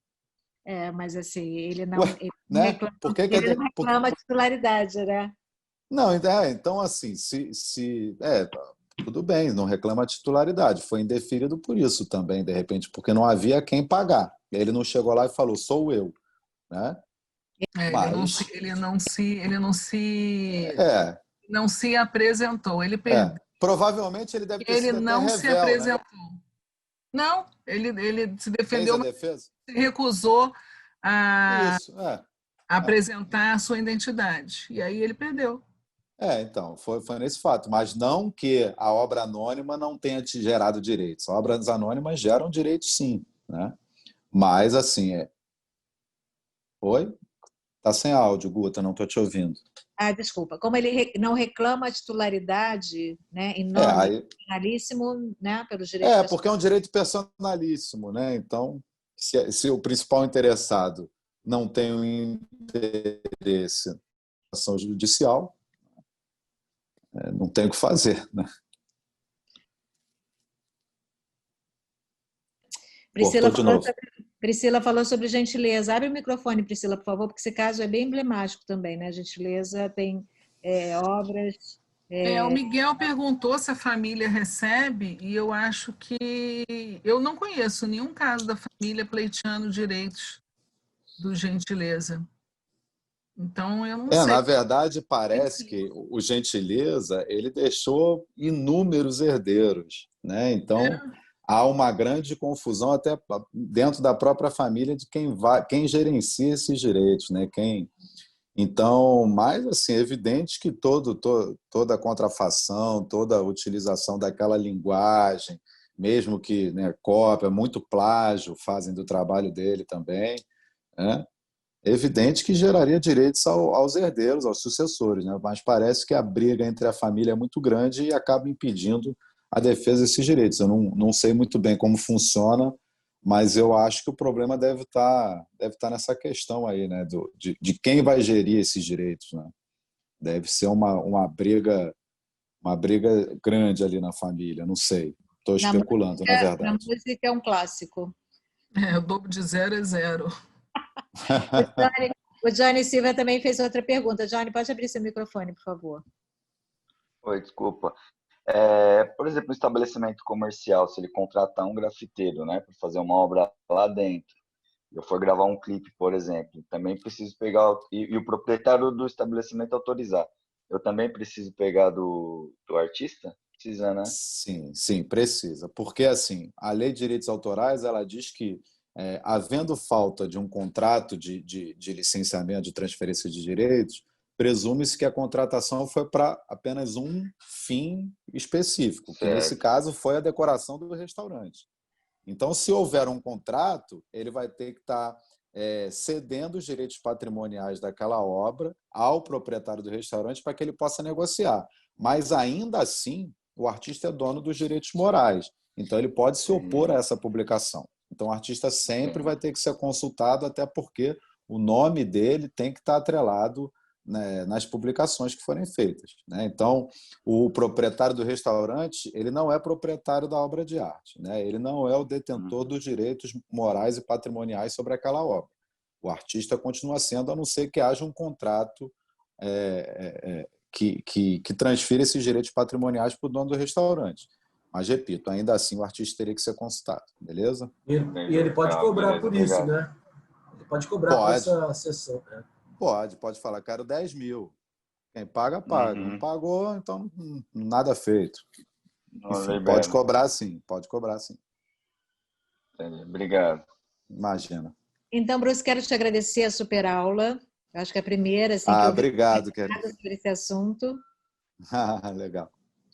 C: Mas assim, ele não,
A: Ué,
C: ele
A: né?
C: reclama,
A: Por que
C: ele não reclama a titularidade, né?
A: Não, então assim, tudo bem, não reclama a titularidade, foi indeferido por isso também, de repente, porque não havia quem pagar. Ele não chegou lá e falou, sou eu, né? Mas
J: ele não se apresentou, ele perdeu.
A: Provavelmente ele deve ter
J: Ele
A: sido até
J: não se
A: revel,
J: apresentou.
A: né?
J: Não, ele se defendeu,
A: Fez a defesa?
J: se recusou a
A: Isso,
J: apresentar a sua identidade. E aí ele perdeu.
A: Então, foi nesse fato. Mas não que a obra anônima não tenha te gerado direitos. Obras anônimas geram direitos, sim, né? Mas, assim... Oi? Tá sem áudio, Guta, não estou te ouvindo.
C: Desculpa. Como ele não reclama a titularidade, né, em nome personalíssimo, né, pelos direitos...
A: porque é um direito personalíssimo, né? Então, se o principal interessado não tem um interesse na ação judicial, não tem o que fazer, né?
C: Priscila falou sobre gentileza. Abre o microfone, Priscila, por favor, porque esse caso é bem emblemático também, né? Gentileza tem obras...
J: O Miguel perguntou se a família recebe, e eu acho que... Eu não conheço nenhum caso da família pleiteando direitos do Gentileza. Então, eu não sei.
A: Na verdade, parece que o Gentileza ele deixou inúmeros herdeiros, né? Então, há uma grande confusão até dentro da própria família de quem gerencia esses direitos, né? Então, mas assim, é evidente que toda a contrafação, toda a utilização daquela linguagem, mesmo que, né, cópia, muito plágio fazem do trabalho dele também, né? É evidente que geraria direitos aos herdeiros, aos sucessores, né? Mas parece que a briga entre a família é muito grande e acaba impedindo a defesa desses direitos. Eu não sei muito bem como funciona, mas eu acho que o problema deve estar nessa questão aí, né? De quem vai gerir esses direitos, né? Deve ser uma briga grande ali na família, não sei. Estou especulando, na verdade.
C: Na música é um clássico.
J: O dobro de 0 é 0.
C: O Johnny Silva também fez outra pergunta. Johnny, pode abrir seu microfone, por favor.
D: Oi, desculpa. Por exemplo, um estabelecimento comercial, se ele contratar um grafiteiro, né, para fazer uma obra lá dentro, eu for gravar um clipe, por exemplo, também preciso pegar, e o proprietário do estabelecimento autorizar, eu também preciso pegar do artista? Precisa, né?
A: Sim, precisa. Porque, assim, a Lei de Direitos Autorais, ela diz que, havendo falta de um contrato de licenciamento, de transferência de direitos, presume-se que a contratação foi para apenas um fim específico, que nesse caso foi a decoração do restaurante. Então, se houver um contrato, ele vai ter que estar cedendo os direitos patrimoniais daquela obra ao proprietário do restaurante para que ele possa negociar. Mas, ainda assim, o artista é dono dos direitos morais. Então, ele pode se opor a essa publicação, Então, o artista sempre vai ter que ser consultado, até porque o nome dele tem que estar atrelado, né, nas publicações que forem feitas, né? Então, o proprietário do restaurante, ele não é proprietário da obra de arte, né? Ele não é o detentor dos direitos morais e patrimoniais sobre aquela obra. O artista continua sendo, a não ser que haja um contrato que transfira esses direitos patrimoniais para o dono do restaurante. Mas, repito, ainda assim o artista teria que ser consultado, beleza?
E: E ele pode cobrar por isso, né? Ele pode cobrar por essa sessão, né?
A: Pode falar, quero 10 mil. Quem paga, paga. Não pagou, então nada feito. Enfim, pode cobrar sim, pode cobrar sim.
D: Obrigado.
A: Imagina.
C: Então, Bruce, quero te agradecer a super aula. Acho que é a primeira assim, que eu
A: obrigado, querida.
C: sobre esse assunto.
A: Legal.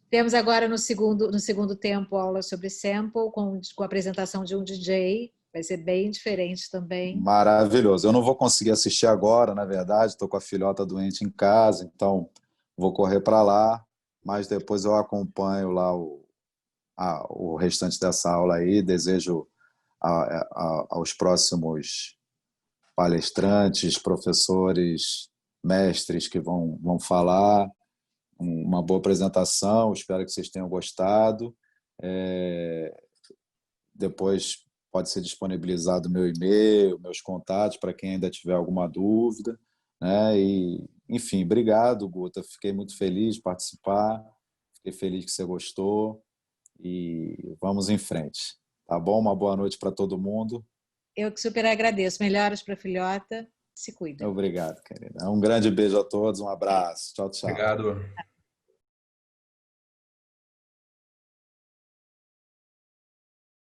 C: Temos agora no segundo tempo aula sobre sample, com a apresentação de um DJ. Vai ser bem diferente também.
A: Maravilhoso. Eu não vou conseguir assistir agora, na verdade, estou com a filhota doente em casa, então vou correr para lá, mas depois eu acompanho lá o restante dessa aula aí. Desejo aos próximos palestrantes, professores, mestres que vão falar uma boa apresentação. Espero que vocês tenham gostado. Depois pode ser disponibilizado meu e-mail, meus contatos, para quem ainda tiver alguma dúvida, né? E, enfim, obrigado, Guta. Fiquei muito feliz de participar. Fiquei feliz que você gostou. E vamos em frente. Tá bom? Uma boa noite para todo mundo.
C: Eu que super agradeço. Melhoras para a filhota. Se cuida.
A: Obrigado, querida. Um grande beijo a todos. Um abraço. Tchau, tchau.
B: Obrigado.